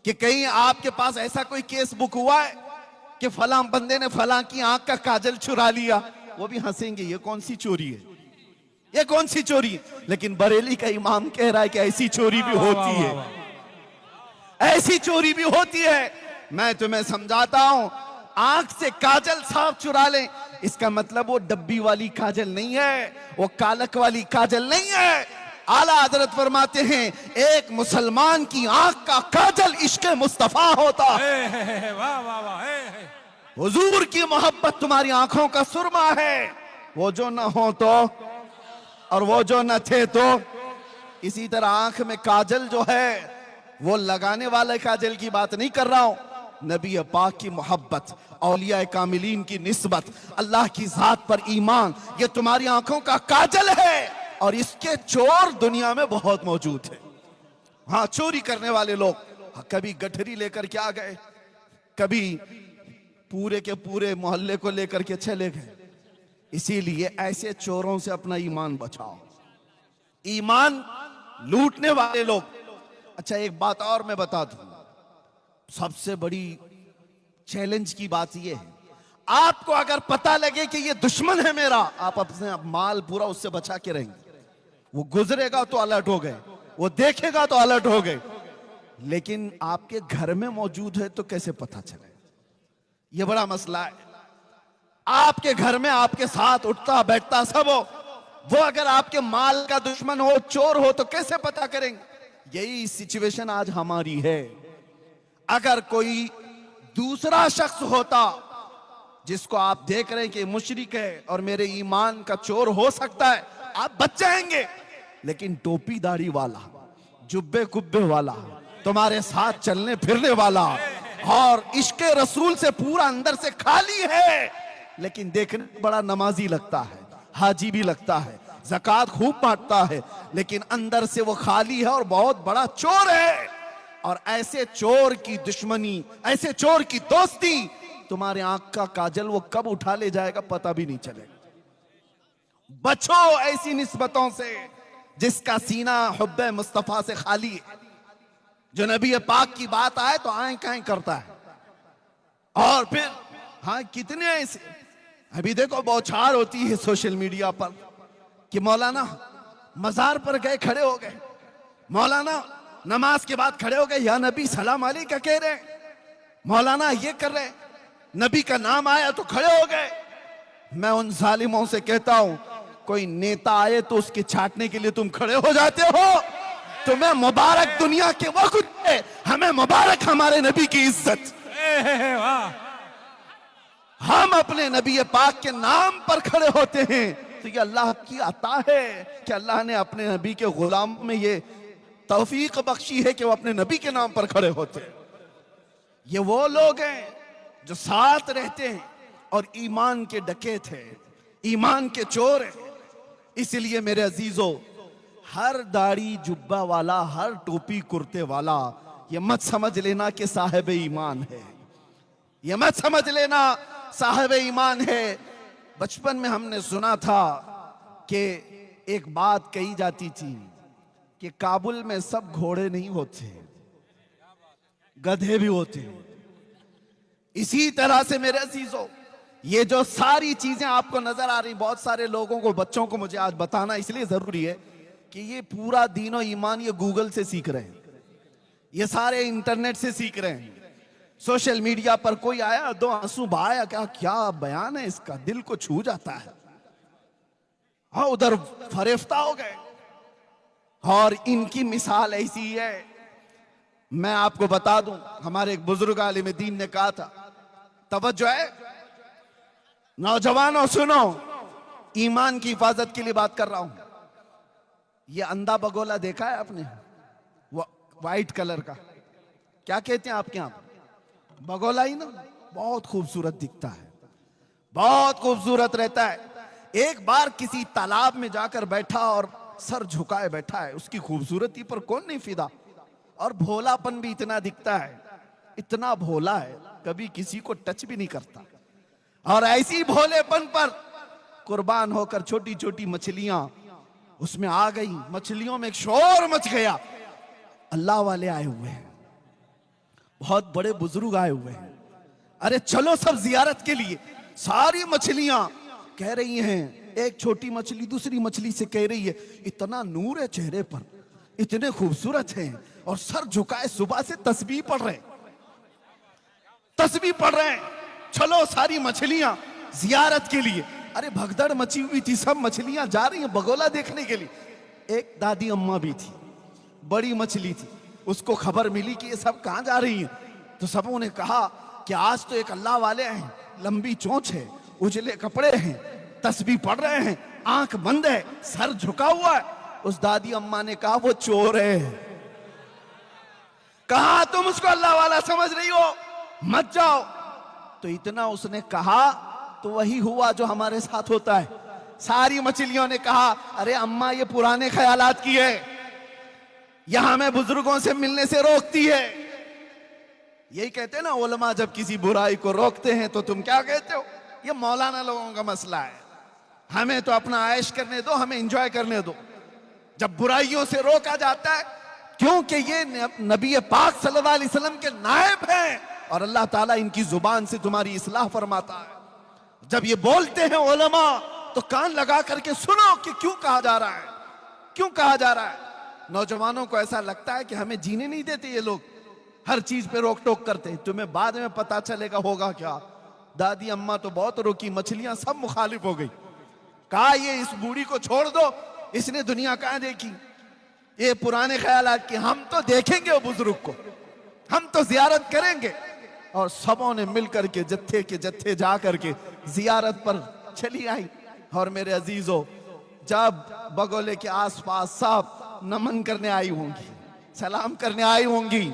कि कहीं आपके पास ऐसा कोई केस बुक हुआ है कि फलां बंदे ने फलां की आंख का काजल चुरा लिया? वो भी हंसेंगे, ये कौन सी चोरी है, ये कौन सी चोरी है। लेकिन बरेली का इमाम कह रहा है कि ऐसी चोरी भी होती है, ऐसी चोरी भी होती है। मैं तुम्हें समझाता हूं, आंख से काजल साफ चुरा ले, इसका मतलब वो डब्बी वाली काजल नहीं है, वो कालक वाली काजल नहीं है। आला हजरत फरमाते हैं, एक मुसलमान की आंख का काजल इश्क मुस्तफा होता है। वाह वाह वाह। हुजूर की मोहब्बत तुम्हारी आंखों का सुरमा है, वो जो न हो तो और वो जो न थे तो। इसी तरह आंख में काजल जो है, वो लगाने वाले काजल की बात नहीं कर रहा हूं, नबी पाक की मोहब्बत, औलिया कामिलीन की निस्बत, अल्लाह की जात पर ईमान, ये तुम्हारी आंखों का काजल है। और इसके चोर दुनिया में बहुत मौजूद है। हाँ, चोरी करने वाले लोग कभी गठरी लेकर के आ गए, कभी पूरे के पूरे मोहल्ले को लेकर के चले गए। इसीलिए ऐसे चोरों से अपना ईमान बचाओ, ईमान लूटने वाले लोग। अच्छा, एक बात और मैं बता दूं, सबसे बड़ी चैलेंज की बात यह है, आपको अगर पता लगे कि ये दुश्मन है मेरा, आप अपने माल पूरा उससे बचा के रहेंगे। वो गुजरेगा तो अलर्ट हो गए, वो देखेगा तो अलर्ट हो गए, लेकिन आपके घर में मौजूद है तो कैसे पता चले? ये बड़ा मसला है। आपके घर में आपके साथ उठता बैठता सब हो, वो अगर आपके माल का दुश्मन हो, चोर हो, तो कैसे पता करेंगे? यही सिचुएशन आज हमारी है। अगर कोई दूसरा शख्स होता जिसको आप देख रहे हैं कि मुशरिक है और मेरे ईमान का चोर हो सकता है, आप बच जाएंगे। लेकिन टोपी दाढ़ी वाला, जुब्बे कुब्बे वाला, तुम्हारे साथ चलने फिरने वाला और इश्क रसूल से पूरा अंदर से खाली है, लेकिन देखने बड़ा नमाजी लगता है, हाजी भी लगता है, ज़कात खूब बांटता है, लेकिन अंदर से वो खाली है और बहुत बड़ा चोर है। और ऐसे चोर की दुश्मनी, ऐसे चोर की दोस्ती, तुम्हारे आंख का काजल वो कब उठा ले जाएगा पता भी नहीं चलेगा। बचो ऐसी निस्बतों से जिसका सीना हुब्बे मुस्तफा से खाली है। जो नबी पाक की बात आए तो आए काएं करता है। और फिर हाँ, कितने ऐसे अभी देखो बौछार होती है सोशल मीडिया पर कि मौलाना मजार पर गए, खड़े हो गए, मौलाना नमाज के बाद खड़े हो गए, या नबी सलाम अलैका कह रहे, मौलाना ये कर रहे, नबी का नाम आया तो खड़े हो गए। मैं उन जालिमों से कहता हूं, कोई नेता आए तो उसके छाटने के लिए तुम खड़े हो जाते हो? तुम्हें मुबारक दुनिया के वो कुछ है, हमें मुबारक हमारे नबी की इज्जत। हम अपने नबी पाक के नाम पर खड़े होते हैं तो ये अल्लाह की अता है कि अल्लाह ने अपने नबी के गुलाम में ये तौफीक बख्शी है कि वो अपने नबी के नाम पर खड़े होते हैं। ये वो लोग हैं जो साथ रहते हैं और ईमान के डकैत हैं, ईमान के चोर हैं। इसलिए मेरे अजीजों, हर दाढ़ी जुब्बा वाला, हर टोपी कुर्ते वाला, ये मत समझ लेना कि साहिब ईमान है, ये मत समझ लेना साहिब ईमान है। बचपन में हमने सुना था कि एक बात कही जाती थी कि काबुल में सब घोड़े नहीं होते, गधे भी होते हैं। इसी तरह से मेरे अजीजों, ये जो सारी चीजें आपको नजर आ रही, बहुत सारे लोगों को, बच्चों को मुझे आज बताना इसलिए जरूरी है कि ये पूरा दीन और ईमान ये गूगल से सीख रहे हैं, ये सारे इंटरनेट से सीख रहे हैं। सोशल मीडिया पर कोई आया, दो आंसू बहाया, क्या बयान है इसका, दिल को छू जाता है। हाँ, उधर फरेफ्ता हो गए। और इनकी मिसाल ऐसी है, मैं आपको बता दूं, हमारे एक बुजुर्ग आलिम दीन ने कहा था, तवज्जो है नौजवानों, सुनो, ईमान की हिफाजत के लिए बात कर रहा हूं। ये अंधा बगोला देखा है आपने, वो व्हाइट कलर का, क्या कहते हैं आपके यहां? बगोला ही ना, बहुत खूबसूरत दिखता है, बहुत खूबसूरत रहता है। एक बार किसी तालाब में जाकर बैठा और सर झुकाए बैठा है, उसकी खूबसूरती पर कौन नहीं फिदा, और भोलापन भी इतना दिखता है, इतना भोला है, कभी किसी को टच भी नहीं करता। और ऐसी भोलेपन पर कुर्बान होकर छोटी छोटी मछलियां उसमें आ गई, मछलियों में एक शोर मच गया। अल्लाह वाले आए हुए हैं, बहुत बड़े बुजुर्ग आए हुए हैं, अरे चलो सब जियारत के लिए। सारी मछलियां कह रही हैं, एक छोटी मछली दूसरी मछली से कह रही है, इतना नूर है चेहरे पर, इतने खूबसूरत हैं, और सर झुकाए सुबह से तस्बीह पढ़ रहे, तस्बीह पढ़ रहे हैं। चलो सारी मछलियां जियारत के लिए। अरे भगदड़ मची हुई थी, सब मछलियां जा रही हैं बगोला देखने के लिए। एक दादी अम्मा भी थी, बड़ी मछली थी, उसको खबर मिली कि ये सब कहां जा रही हैं, तो सबों ने कहा कि आज तो एक अल्लाह वाले हैं, लंबी चोंच है, उजले कपड़े हैं, तस्बीह पढ़ रहे हैं, आंख बंद है, सर झुका हुआ है। उस दादी अम्मा ने कहा वो चोर है। कहा तुम उसको अल्लाह वाला समझ रही हो, मत जाओ। तो इतना उसने कहा तो वही हुआ जो हमारे साथ होता है। सारी मछलियों ने कहा, अरे अम्मा ये पुराने ख्यालात की है, यहां हमें बुजुर्गों से मिलने से रोकती है। यही कहते हैं ना उलमा, जब किसी बुराई को रोकते हैं तो तुम क्या कहते हो, ये मौलाना लोगों का मसला है, हमें तो अपना ऐश करने दो, हमें एंजॉय करने दो। जब बुराइयों से रोका जाता है, क्योंकि ये नबी पाक सल्लल्लाहु अलैहि वसल्लम के नायब हैं और अल्लाह ताला इनकी जुबान से तुम्हारी इस्लाह फरमाता है। जब ये बोलते हैं उलमा तो कान लगा करके सुनो कि क्यों कहा जा रहा है, क्यों कहा जा रहा है। नौजवानों को ऐसा लगता है कि हमें जीने नहीं देते ये लोग, हर चीज पे रोक टोक करते हैं, तुम्हें बाद में पता चलेगा होगा क्या। दादी अम्मा तो बहुत रोकी, मछलियां सब मुखालिफ हो गई। कहा ये इस बूढ़ी को छोड़ दो, इसने दुनिया कहां देखी, ये पुराने ख्यालात की, हम तो देखेंगे वो बुजुर्ग को, हम तो जियारत करेंगे। और सबों ने मिलकर के जत्थे जा करके जियारत पर चली आई। और मेरे अजीजों, जब बगोले के आसपास सब नमन करने आई होंगी, सलाम करने आई होंगी,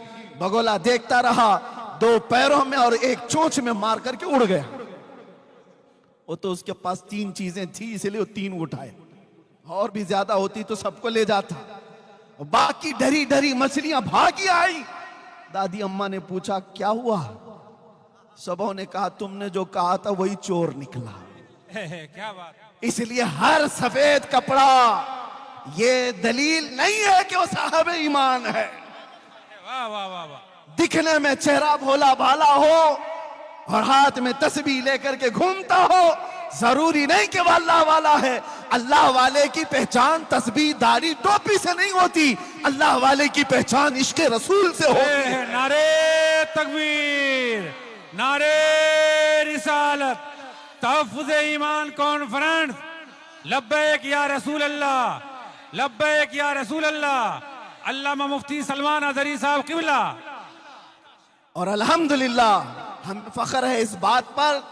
बगोला देखता रहा, दो पैरों में और एक चोंच में मार करके उड़ गया। वो तो उसके पास 3 चीजें थी, इसलिए वो 3 उठाए, और भी ज्यादा होती तो सबको ले जाता। बाकी डरी डरी मछलियां भागी आई। दादी अम्मा ने पूछा क्या हुआ, सबों ने कहा तुमने जो कहा था वही चोर निकला। क्या बात, इसलिए हर सफेद कपड़ा ये दलील नहीं है कि वो साहब ईमान है। वाह वाह वाह वाह। दिखने में चेहरा भोला भाला हो और हाथ में तस्बीह लेकर के घूमता हो, जरूरी नहीं कि वो अल्लाह वाला है। अल्लाह वाले की पहचान तस्बीह दाढ़ी टोपी से नहीं होती, अल्लाह वाले की पहचान इश्क रसूल से होती है। नारे तकबीर, नारे रिसालत, तहफ्फुज़ ईमान कॉन्फ्रेंस, लब्बैक या रसूल अल्लाह, लब्बैक या रसूल अल्लाह। अल्लामा मुफ्ती सलमान अज़हरी साहब क़िबला। और अल्हम्दुलिल्लाह हम फख्र है इस बात पर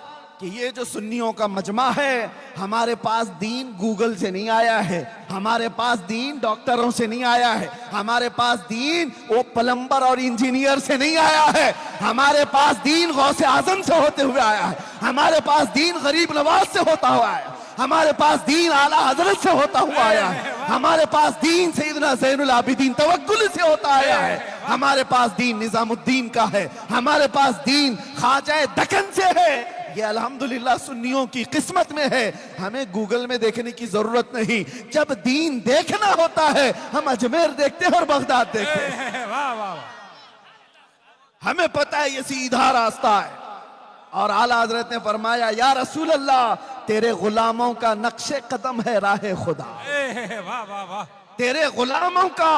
कि ये जो सुन्नियों का मजमा है, हमारे पास दीन गूगल से नहीं आया है, हमारे पास दीन डॉक्टरों से नहीं आया है, हमारे पास दीन वो प्लम्बर और इंजीनियर से नहीं आया है, हमारे पास दीन गौसे आजम से होते हुए आया है, हमारे पास दीन गरीब नवाज से होता हुआ है, हमारे पास दीन आला हजरत से होता हुआ आया है, हमारे पास दीन सैयदना ज़ैनुल आबिदीन तवक्कुल से होता आया है, हमारे पास दीन निजामुद्दीन का है, हमारे पास दीन ख्वाजा दक्कन से है। ये अल्हम्दुलिल्लाह सुन्नियों की किस्मत में है, हमें गूगल में देखने की जरूरत नहीं। जब दीन देखना होता है हम अजमेर देखते हैं और बगदाद देखते हैं। वाह वाह वाह। हमें पता है ये सीधा रास्ता है, और आला हजरत ने फरमाया, या रसूल अल्लाह, तेरे गुलामों का नक्शे कदम है राह खुदा। वाह वाह वाह। तेरे गुलामों का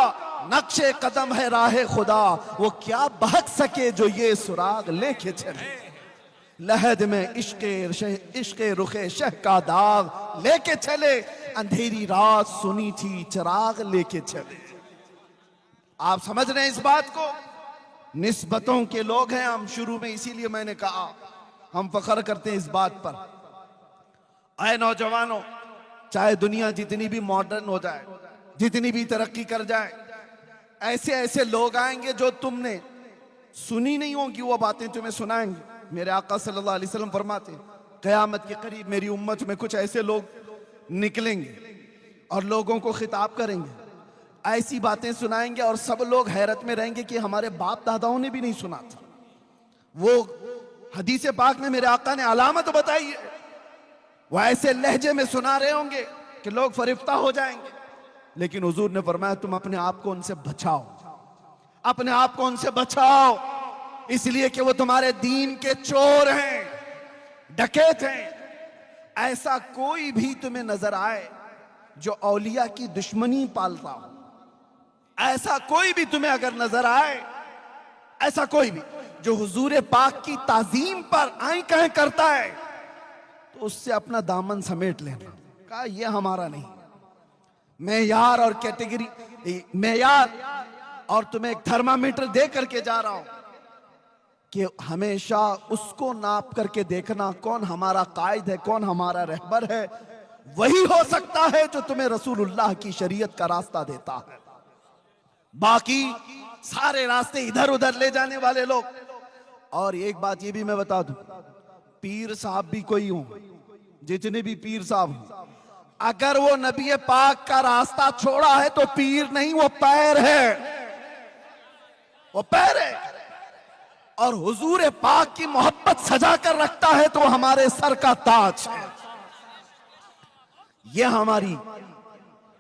नक्शे कदम है राह खुदा, वो क्या बहक सके जो ये सुराग लेके चले। लहद में इश्के रुखे शह का दाग लेके चले, अंधेरी रात सुनी थी चिराग लेके चले। आप समझ रहे हैं इस बात को? निस्बतों के लोग हैं हम, शुरू में इसीलिए मैंने कहा हम फख्र करते हैं इस बात पर। आए नौजवानों, चाहे दुनिया जितनी भी मॉडर्न हो जाए, जितनी भी तरक्की कर जाए, ऐसे ऐसे लोग आएंगे जो तुमने सुनी नहीं होंगी, वो बातें तुम्हें सुनाएंगे। मेरे आका सल्लल्लाहु अलैहि वसल्लम फरमाते, क़यामत के करीब मेरी उम्मत में कुछ ऐसे लोग निकलेंगे और लोगों को खिताब करेंगे, ऐसी बातें सुनाएंगे और सब लोग हैरत में रहेंगे कि हमारे बाप दादाओं ने भी नहीं सुना था। वो हदीस पाक में मेरे आका ने अलामत बताई है, वो ऐसे लहजे में सुना रहे होंगे कि लोग फरिफ्ता हो जाएंगे। लेकिन हुजूर ने फरमाया, तुम अपने आप को उनसे बचाओ, अपने आप को उनसे बचाओ, इसलिए कि वो तुम्हारे दीन के चोर हैं, डकैत हैं। ऐसा कोई भी तुम्हें नजर आए जो औलिया की दुश्मनी पालता हो, ऐसा कोई भी तुम्हें अगर नजर आए, ऐसा कोई भी जो हुजूर पाक की ताजीम पर आई कहें करता है, तो उससे अपना दामन समेट लेना। कहा यह हमारा नहीं, मेयार और कैटेगरी, मेयार और तुम्हें एक थर्मामीटर दे करके जा रहा हूं कि हमेशा उसको नाप करके देखना कौन हमारा कायद है, कौन हमारा रहबर है। वही हो सकता है जो तुम्हें रसूलुल्लाह की शरीयत का रास्ता देता है। बाकी सारे रास्ते इधर उधर ले जाने वाले लोग। और एक बात ये भी मैं बता दूं, पीर साहब भी कोई हो, जितने भी पीर साहब हो, अगर वो नबी पाक का रास्ता छोड़ा है तो पीर नहीं, वो पैर है, वो पैर है। और हुजूर पाक की मोहब्बत सजा कर रखता है तो हमारे सर का ताज है। ये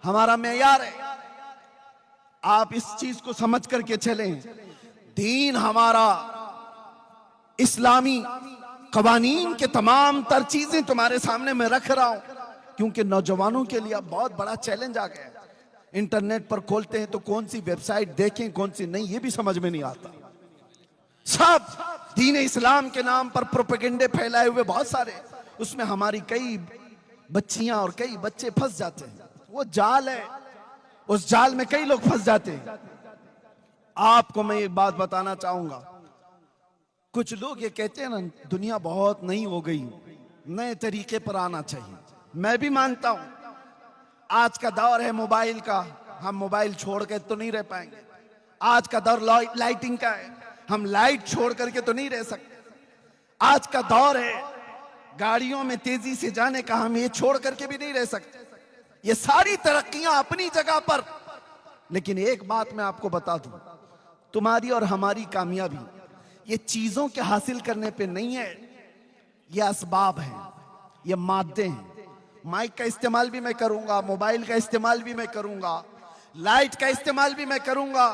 हमारा मेयार है। आप इस चीज को समझ करके चलें, दीन हमारा इस्लामी कवानीन के तमाम तर चीजें तुम्हारे सामने मैं रख रहा हूं, क्योंकि नौजवानों के लिए बहुत बड़ा चैलेंज आ गया है। इंटरनेट पर खोलते हैं तो कौन सी वेबसाइट देखें कौन सी नहीं, ये भी समझ में नहीं आता। सब दीन इस्लाम के नाम पर प्रोपेगेंडे फैलाए हुए बहुत सारे, उसमें हमारी कई बच्चियां और कई बच्चे फंस जाते हैं। वो जाल है, उस जाल में कई लोग फंस जाते हैं। आपको मैं एक बात बताना चाहूंगा, कुछ लोग ये कहते हैं ना दुनिया बहुत नई हो गई, नए तरीके पर आना चाहिए। मैं भी मानता हूं आज का दौर है मोबाइल का, हम मोबाइल छोड़ के तो नहीं रह पाएंगे। आज का दौर लाइटिंग का है, हम लाइट छोड़ करके तो नहीं रह सकते। आज का दौर है गाड़ियों में तेजी से जाने का, हम ये छोड़ करके भी नहीं रह सकते। ये सारी तरक्कियां अपनी जगह पर, लेकिन एक बात मैं आपको बता दूं, तुम्हारी और हमारी कामयाबी ये चीजों के हासिल करने पे नहीं है, ये असबाब हैं, ये मादे हैं। माइक का इस्तेमाल भी मैं करूंगा, मोबाइल का इस्तेमाल भी मैं करूंगा, लाइट का इस्तेमाल भी मैं करूंगा,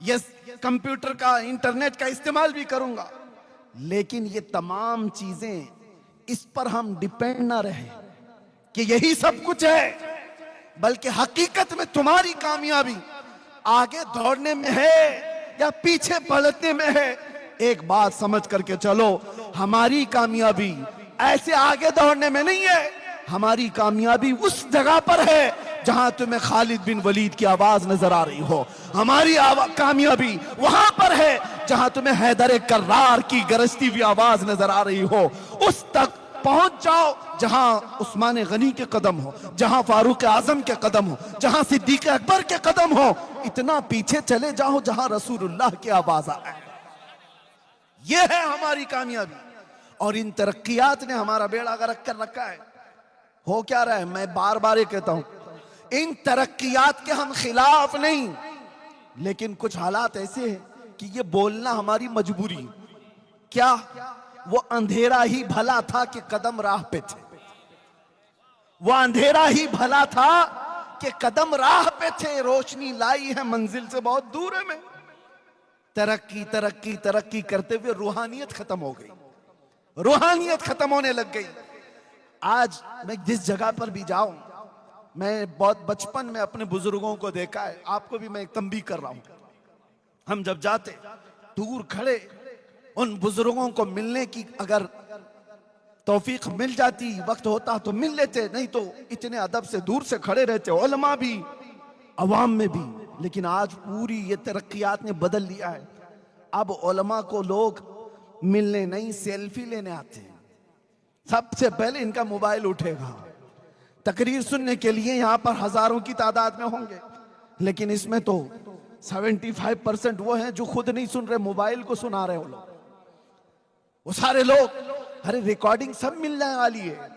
ये कंप्यूटर का, इंटरनेट का इस्तेमाल भी करूंगा, लेकिन ये तमाम चीजें इस पर हम डिपेंड ना रहे कि यही सब कुछ है, बल्कि हकीकत में तुम्हारी कामयाबी आगे दौड़ने में है या पीछे पलटने में है। एक बात समझ करके चलो, हमारी कामयाबी ऐसे आगे दौड़ने में नहीं है, हमारी कामयाबी उस जगह पर है जहां तुम्हें खालिद बिन वलीद की आवाज नजर आ रही हो। हमारी कामयाबी वहां पर है जहां तुम्हें हैदर कर्रार की गरजती हुई आवाज नजर आ रही हो। उस तक पहुंच जाओ जहां उस्मान गनी के कदम हो, जहां फारूक आजम के कदम हो, जहां सिद्दीक अकबर के कदम हो। इतना पीछे चले जाओ जहां रसूलुल्लाह की आवाज आए। यह है हमारी कामयाबी। और इन तरक्कियात ने हमारा बेड़ा गर्क कर रखा है। हो क्या रहा है, मैं बार बार ये कहता हूं, इन तरक्कियात के हम खिलाफ नहीं, लेकिन कुछ हालात ऐसे हैं कि ये बोलना हमारी मजबूरी। क्या वो अंधेरा ही भला था कि कदम राह पे थे? वो अंधेरा ही भला था कि कदम राह पे थे, रोशनी लाई है मंजिल से बहुत दूर है। में तरक्की तरक्की तरक्की करते हुए रूहानियत खत्म हो गई। रूहानियत खत्म होने लग गई। आज मैं जिस जगह पर भी जाऊं, मैं बहुत बचपन में अपने बुजुर्गों को देखा है, आपको भी मैं एक तंबीह कर रहा हूं। हम जब जाते दूर खड़े उन बुजुर्गों को मिलने की अगर तौफीक मिल जाती, वक्त होता तो मिल लेते, नहीं तो इतने अदब से दूर से खड़े रहते, उलमा भी अवाम में भी। लेकिन आज पूरी ये तरक्कियात ने बदल लिया है। अब उलमा को लोग मिलने नहीं, सेल्फी लेने आते हैं। सबसे पहले इनका मोबाइल उठेगा, तकरीर सुनने के लिए यहां पर हजारों की तादाद में होंगे, लेकिन इसमें तो 75% वो हैं जो खुद नहीं सुन रहे, मोबाइल को सुना रहे हो लोग। वो सारे लोग, अरे रिकॉर्डिंग सब मिलने वाली है,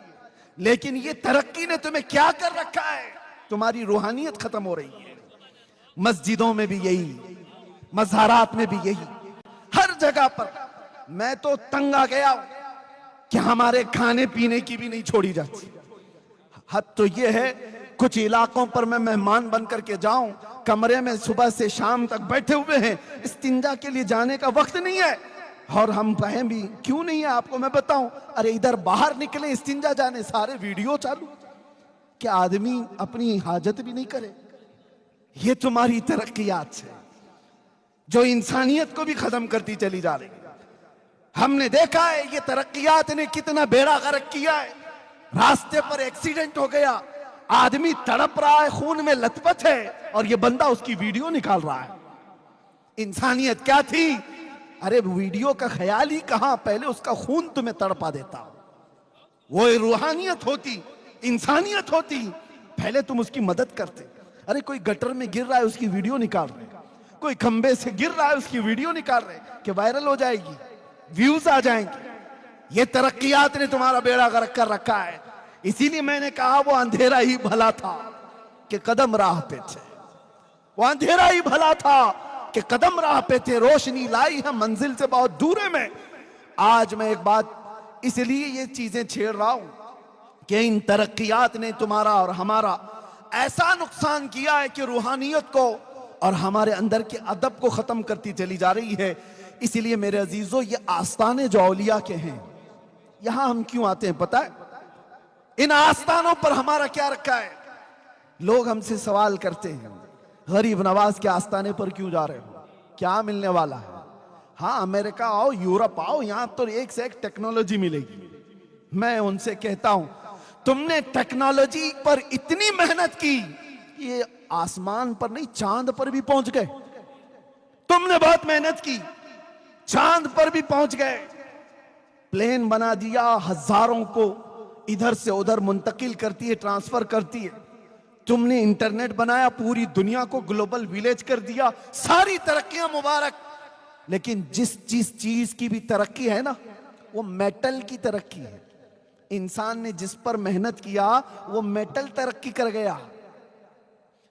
लेकिन ये तरक्की ने तुम्हें क्या कर रखा है? तुम्हारी रूहानियत खत्म हो रही है। मस्जिदों में भी यही, मज़ारात में भी यही, हर जगह पर। मैं तो तंग आ गया कि हमारे खाने पीने की भी नहीं छोड़ी जाती। हद तो ये है, कुछ इलाकों पर मैं मेहमान बन करके जाऊं, कमरे में सुबह से शाम तक बैठे हुए हैं, इस्तिंजा के लिए जाने का वक्त नहीं है। और हम कहें भी क्यों नहीं है, आपको मैं बताऊं, अरे इधर बाहर निकले इस्तिंजा जाने, सारे वीडियो चालू। क्या आदमी अपनी हाजत भी नहीं करे? ये तुम्हारी तरक्कियात है जो इंसानियत को भी खत्म करती चली जा रही है। हमने देखा है ये तरक्कियात ने कितना बेड़ा गर्क किया है। रास्ते पर एक्सीडेंट हो गया, आदमी तड़प रहा है, खून में लथपथ है, और ये बंदा उसकी वीडियो निकाल रहा है। इंसानियत क्या थी? अरे वीडियो का ख्याल ही कहां, पहले उसका खून तुम्हें तड़पा देता। वो रूहानियत होती, इंसानियत होती, पहले तुम उसकी मदद करते। अरे कोई गटर में गिर रहा है, उसकी वीडियो निकाल रहे, कोई खंबे से गिर रहा है, उसकी वीडियो निकाल रहे कि वायरल हो जाएगी, व्यूज आ जाएंगे। ये तरक्कियात ने तुम्हारा बेड़ा गर्क कर रखा है। इसीलिए मैंने कहा वो अंधेरा ही भला था कि कदम राह पे थे। वो अंधेरा ही भला था कि कदम राह पे थे, रोशनी लाई है मंजिल से बहुत दूर है। में आज मैं एक बात इसलिए ये चीजें छेड़ रहा हूं कि इन तरक्कियात ने तुम्हारा और हमारा ऐसा नुकसान किया है कि रूहानियत को और हमारे अंदर के अदब को खत्म करती चली जा रही है। इसलिए मेरे अजीजों, ये आस्ताने जो औलिया के हैं, यहां हम क्यों आते हैं पता है? इन आस्तानों पर हमारा क्या रखा है? लोग हमसे सवाल करते हैं, गरीब नवाज के आस्ताने पर क्यों जा रहे हो, क्या मिलने वाला है? हाँ, अमेरिका आओ, यूरोप आओ, यहां तो एक से एक टेक्नोलॉजी मिलेगी। मैं उनसे कहता हूं, तुमने टेक्नोलॉजी पर इतनी मेहनत की, ये आसमान पर नहीं चांद पर भी पहुंच गए। तुमने बहुत मेहनत की, चांद पर भी पहुंच गए, प्लेन बना दिया, हजारों को इधर से उधर मुंतकिल करती है, ट्रांसफर करती है। तुमने इंटरनेट बनाया, पूरी दुनिया को ग्लोबल विलेज कर दिया, सारी तरक्कियां मुबारक। लेकिन जिस चीज की भी तरक्की है ना, वो मेटल की तरक्की है। इंसान ने जिस पर मेहनत किया वो मेटल तरक्की कर गया।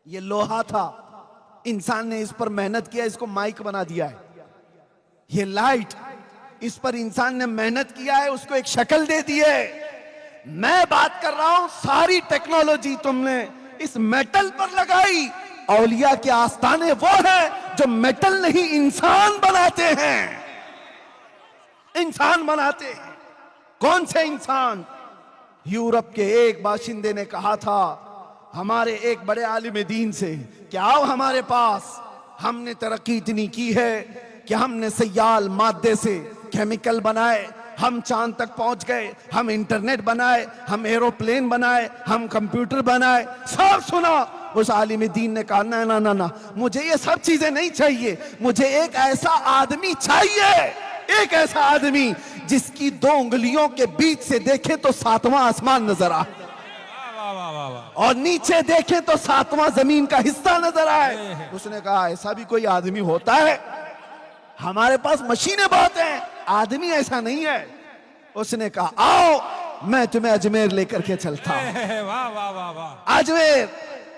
ये लोहा था, इंसान ने इस पर मेहनत किया, इसको माइक बना दिया है। ये लाइट, इस पर इंसान ने मेहनत किया है, उसको एक शक्ल दे दी है। मैं बात कर रहा हूं, सारी टेक्नोलॉजी तुमने इस मेटल पर लगाई। औलिया के आस्ताने वो है जो मेटल नहीं, इंसान बनाते हैं। इंसान बनाते हैं। कौन से इंसान? यूरोप के एक बाशिंदे ने कहा था हमारे एक बड़े आलिम दीन से कि आओ हमारे पास, हमने तरक्की इतनी की है कि हमने सयाल मादे से केमिकल बनाए, हम चांद तक पहुंच गए, हम इंटरनेट बनाए, हम एरोप्लेन बनाए, हम कंप्यूटर बनाए। सब सुना। उस आलिम दीन ने कहा ना ना ना ना, मुझे ये सब चीजें नहीं चाहिए, मुझे एक ऐसा आदमी चाहिए, एक ऐसा आदमी जिसकी 2 उंगलियों के बीच से देखे तो 7वां आसमान नजर आए, और नीचे देखे तो 7वां जमीन का हिस्सा नजर आए। उसने कहा ऐसा भी कोई आदमी होता है? हमारे पास मशीनें बहुत हैं, आदमी ऐसा नहीं है। उसने कहा आओ मैं तुम्हें अजमेर लेकर के चलता हूं। वाह वाह वाह वाह। अजमेर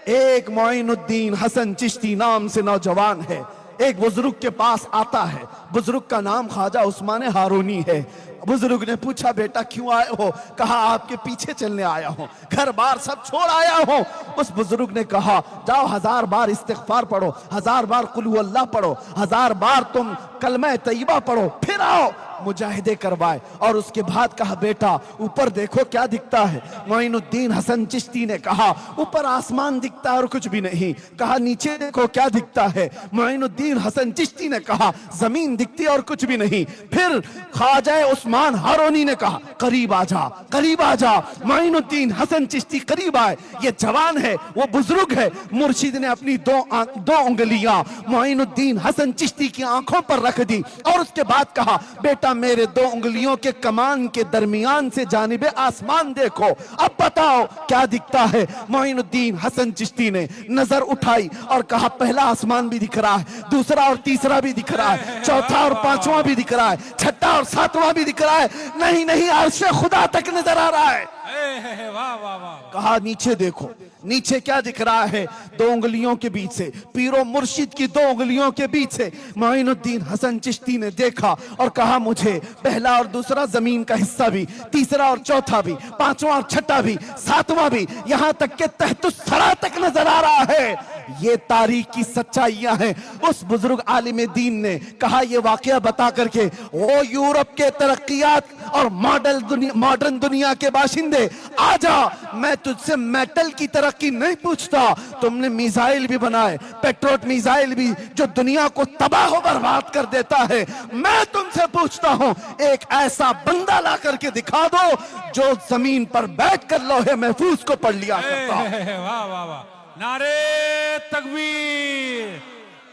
एक मोइनुद्दीन हसन चिश्ती नाम से नौजवान है, एक बुजुर्ग के पास आता है। बुजुर्ग का नाम ख्वाजा उस्मान हारूनी है। बुजुर्ग ने पूछा बेटा क्यों आए हो? कहा आपके पीछे चलने आया हूं, घर बार सब छोड़ आया हूं। उस बुजुर्ग ने कहा जाओ 1000 बार इस्तिग़फ़ार पढ़ो, 1000 बार कुल हु अल्लाह पढ़ो, 1000 बार तुम कलमा तैयबा पढ़ो, फिर आओ मुजाहिदे करवाए। और उसके बाद कहा बेटा ऊपर देखो क्या दिखता है। मोइनुद्दीन हसन चिश्ती ने कहा ऊपर आसमान दिखता है और कुछ भी नहीं। कहा नीचे देखो क्या दिखता है। मोइनुद्दीन हसन चिश्ती ने कहा जमीन दिखती है और कुछ भी नहीं। फिर ख्वाजा उस्मान हारोनी ने कहा करीब आ जा, करीब आ जा। मोइनुद्दीन हसन चिश्ती करीब आए। ये जवान है, वो बुजुर्ग है। मुर्शिद ने अपनी दो उंगलियां मोइनुद्दीन हसन चिश्ती की आंखों पर रख दी और उसके बाद कहा बेटा मेरे दो उंगलियों के कमान के दरमियान से जानिबे आसमान देखो, अब बताओ क्या दिखता है। मोइनुद्दीन हसन चिश्ती ने नजर उठाई और कहा पहला आसमान भी दिख रहा है, दूसरा और तीसरा भी दिख रहा है, चौथा और पांचवा भी दिख रहा है, छठा और सातवां भी दिख रहा है। नहीं नहीं अर्शे खुदा तक नजर आ रहा है। वाह वाह वाह। कहा नीचे देखो, नीचे क्या दिख रहा है। दो उंगलियों के बीच से, पीरो मुर्शिद की दो उंगलियों के बीच से मोइनुद्दीन हसन चिश्ती ने देखा और कहा मुझे पहला और दूसरा जमीन का हिस्सा भी, तीसरा और चौथा भी, पांचवा और छठा भी, सातवां भी, यहां तक के तहतुस्सरा तक नजर आ रहा है। ये तारीख की सच्चाइयां हैं। उस बुजुर्ग आलिम दीन ने कहा ये वाकया बता करके ओ यूरोप के तरक्कियात और मॉडर्न दुनिया के बाशिंदे आजा, मैं तुझसे मेटल की तरक्की नहीं पूछता। तुमने मिसाइल भी बनाए, पेट्रोट मिसाइल भी, जो दुनिया को तबाह बर्बाद कर देता है। मैं तुमसे पूछता हूं एक ऐसा बंदा ला करके दिखा दो जो जमीन पर बैठ कर लौहे महफूज को पढ़ लिया करता। वाह वाह वाह। नारे तकबीर,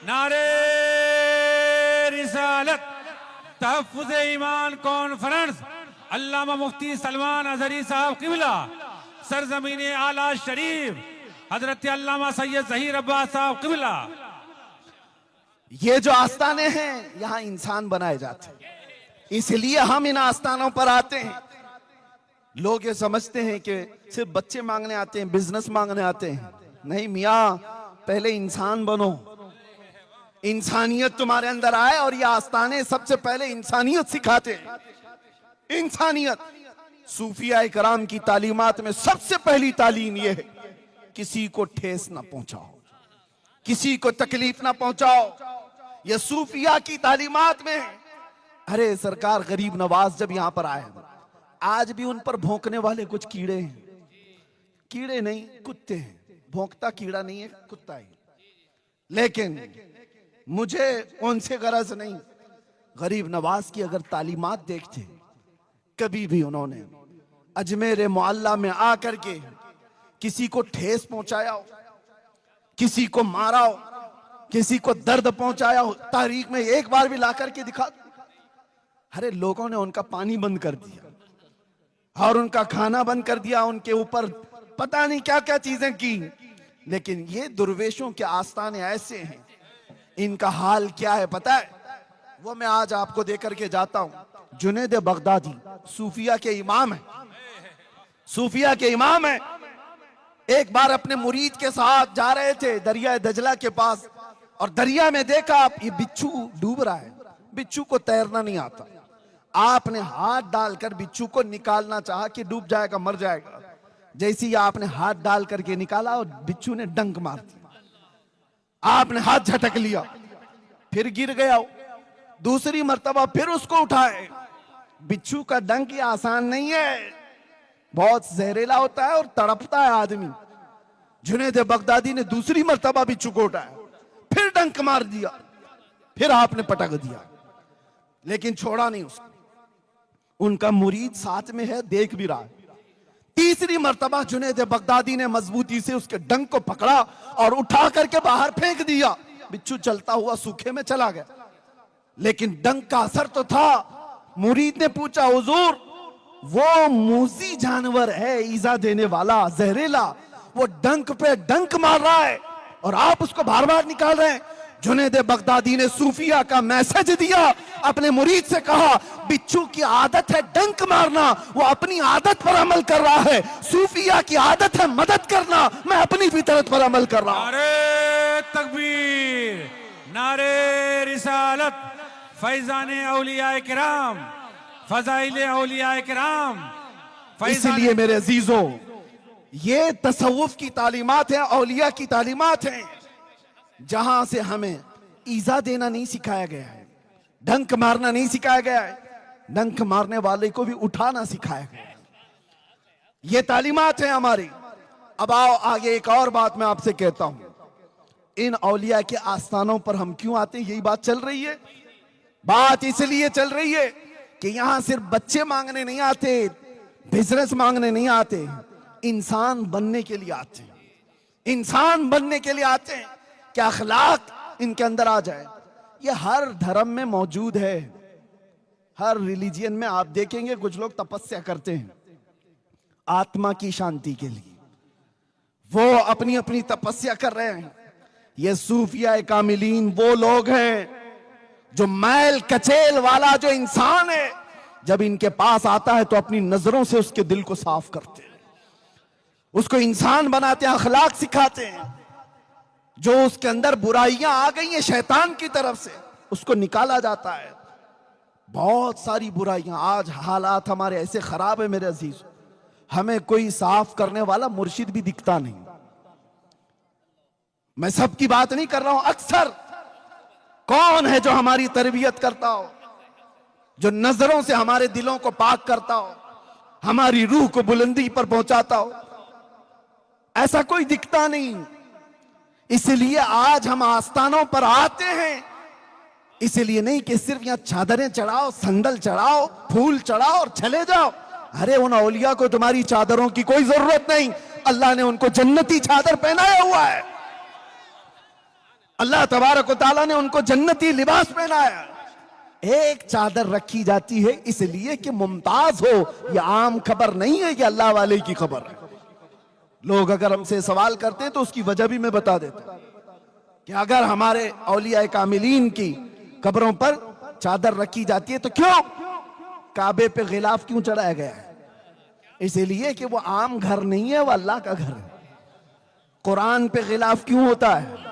नारे रिसालत। तहफ्फुज़ ईमान कॉन्फ्रेंस अल्लामा मुफ्ती सलमान अजहरी साहब किबला, सरजमीन आला शरीफ हजरत अल्लामा सैयद ज़हीर अब्बास साहब किबला। ये जो आस्थाने हैं यहां इंसान बनाए जाते हैं, इसलिए हम इन आस्थानों पर आते हैं। लोग ये समझते हैं कि सिर्फ बच्चे मांगने आते हैं, बिजनेस मांगने आते हैं। नहीं मियाँ, पहले इंसान बनो, इंसानियत तुम्हारे अंदर आए। और ये आस्थाने सबसे पहले इंसानियत सिखाते हैं। इंसानियत सूफिया कराम की तालीमात में सबसे पहली तालीम यह है किसी को ठेस ना पहुंचाओ, किसी को तकलीफ ना पहुंचाओ। यह सूफिया की तालीमात में है। अरे सरकार गरीब नवाज जब यहां पर आए, आज भी उन पर भौंकने वाले कुछ कीड़े हैं। कीड़े नहीं, कुत्ते हैं। भौंकता कीड़ा नहीं है, कुत्ता है। लेकिन मुझे उनसे गरज नहीं। गरीब नवाज की अगर तालीमात देखते, कभी भी उन्होंने अजमेर मुअल्ला में आकर के किसी को ठेस पहुंचाया हो, किसी को मारा हो, किसी को दर्द पहुंचाया हो, तारीख में एक बार भी ला करके दिखा दो। अरे लोगों ने उनका पानी बंद कर दिया और उनका खाना बंद कर दिया, उनके ऊपर पता नहीं क्या क्या चीजें की। लेकिन ये दुर्वेशों के आस्थाने ऐसे हैं, इनका हाल क्या है पता है? वो मैं आज आपको देकर के जाता हूं। जुनैद बगदादी सूफिया के इमाम है, सूफिया के इमाम है। एक बार अपने मुरीद के साथ जा रहे थे दरिया दजला के पास, और दरिया में देखा ये बिच्छू डूब रहा है। बिच्छू को तैरना नहीं आता। आपने हाथ डालकर बिच्छू को निकालना चाहा कि डूब जाएगा, मर जाएगा। जैसे ही आपने हाथ डाल करके निकाला और बिच्छू ने डंक मार दिया। आपने हाथ झटक लिया, फिर गिर गया। दूसरी मर्तबा फिर उसको उठाए। बिच्छू का डंक ये आसान नहीं है, बहुत जहरीला होता है और तड़पता है आदमी। जुनैद बगदादी ने दूसरी मर्तबा बिच्छू को उठाया, फिर डंक मार दिया, फिर आपने पटक दिया, लेकिन छोड़ा नहीं उसको। उनका मुरीद साथ में है, देख भी रहा है। तीसरी मर्तबा जुनैद बगदादी ने मजबूती से उसके डंक को पकड़ा और उठा करके बाहर फेंक दिया। बिच्छू चलता हुआ सूखे में चला गया, लेकिन डंक का असर तो था। मुरीद ने पूछा हुजूर, वो मूजी जानवर है, ईजा देने वाला, जहरीला, वो डंक पे डंक मार रहा है और आप उसको बार बार निकाल रहे हैं। जुनैद बगदादी ने सूफिया का मैसेज दिया, अपने मुरीद से कहा बिच्छू की आदत है डंक मारना, वो अपनी आदत पर अमल कर रहा है। सूफिया की आदत है मदद करना, मैं अपनी फितरत पर अमल कर रहा हूं। नारे तकबीर, नारे रिसालत, फैजाने औलिया किराम, फजाइले औलिया किराम। इसलिए मेरे अजीजों, ये तसव्वुफ की तालीमात है, औलिया की तालीमात है, जहां से हमें ईजा देना नहीं सिखाया गया है, डंक मारना नहीं सिखाया गया है। डंक मारने वाले को भी उठाना सिखाया गया। ये तालीमात है हमारी। अब आओ आगे एक और बात मैं आपसे कहता हूं, इन औलिया के आस्थानों पर हम क्यों आते हैं? यही बात चल रही है। बात इसलिए चल रही है कि यहां सिर्फ बच्चे मांगने नहीं आते, बिजनेस मांगने नहीं आते, इंसान बनने के लिए आते हैं। इंसान बनने के लिए आते हैं कि अखलाक इनके अंदर आ जाए। ये हर धर्म में मौजूद है, हर रिलीजियन में आप देखेंगे कुछ लोग तपस्या करते हैं आत्मा की शांति के लिए, वो अपनी अपनी तपस्या कर रहे हैं। ये सूफिया कामिलीन वो लोग हैं जो मैल कचेल वाला जो इंसान है, जब इनके पास आता है तो अपनी नजरों से उसके दिल को साफ करते हैं, उसको इंसान बनाते हैं, अखलाक सिखाते हैं। जो उसके अंदर बुराइयां आ गई हैं शैतान की तरफ से, उसको निकाला जाता है। बहुत सारी बुराइयां, आज हालात हमारे ऐसे खराब है मेरे अजीज, हमें कोई साफ करने वाला मुर्शिद भी दिखता नहीं। मैं सबकी बात नहीं कर रहा हूं, अक्सर कौन है जो हमारी तरबियत करता हो, जो नजरों से हमारे दिलों को पाक करता हो, हमारी रूह को बुलंदी पर पहुंचाता हो? ऐसा कोई दिखता नहीं। इसलिए आज हम आस्थानों पर आते हैं, इसलिए नहीं कि सिर्फ यहां चादरें चढ़ाओ, संदल चढ़ाओ, फूल चढ़ाओ और चले जाओ। अरे उन औलिया को तुम्हारी चादरों की कोई जरूरत नहीं, अल्लाह ने उनको जन्नती चादर पहनाया हुआ है। अल्लाह तबारक व तआला ने उनको जन्नती लिबास पहनाया। एक चादर रखी जाती है इसलिए कि मुमताज हो, यह आम खबर नहीं है, कि अल्लाह वाले की खबर है। लोग अगर हमसे सवाल करते हैं तो उसकी वजह भी मैं बता देता हूं कि अगर हमारे औलिया कामिलीन की कब्रों पर चादर रखी जाती है तो क्यों काबे पे गिलाफ क्यों चढ़ाया गया है? इसलिए कि वो आम घर नहीं है, वो अल्लाह का घर है। कुरान पे गिलाफ क्यों होता है?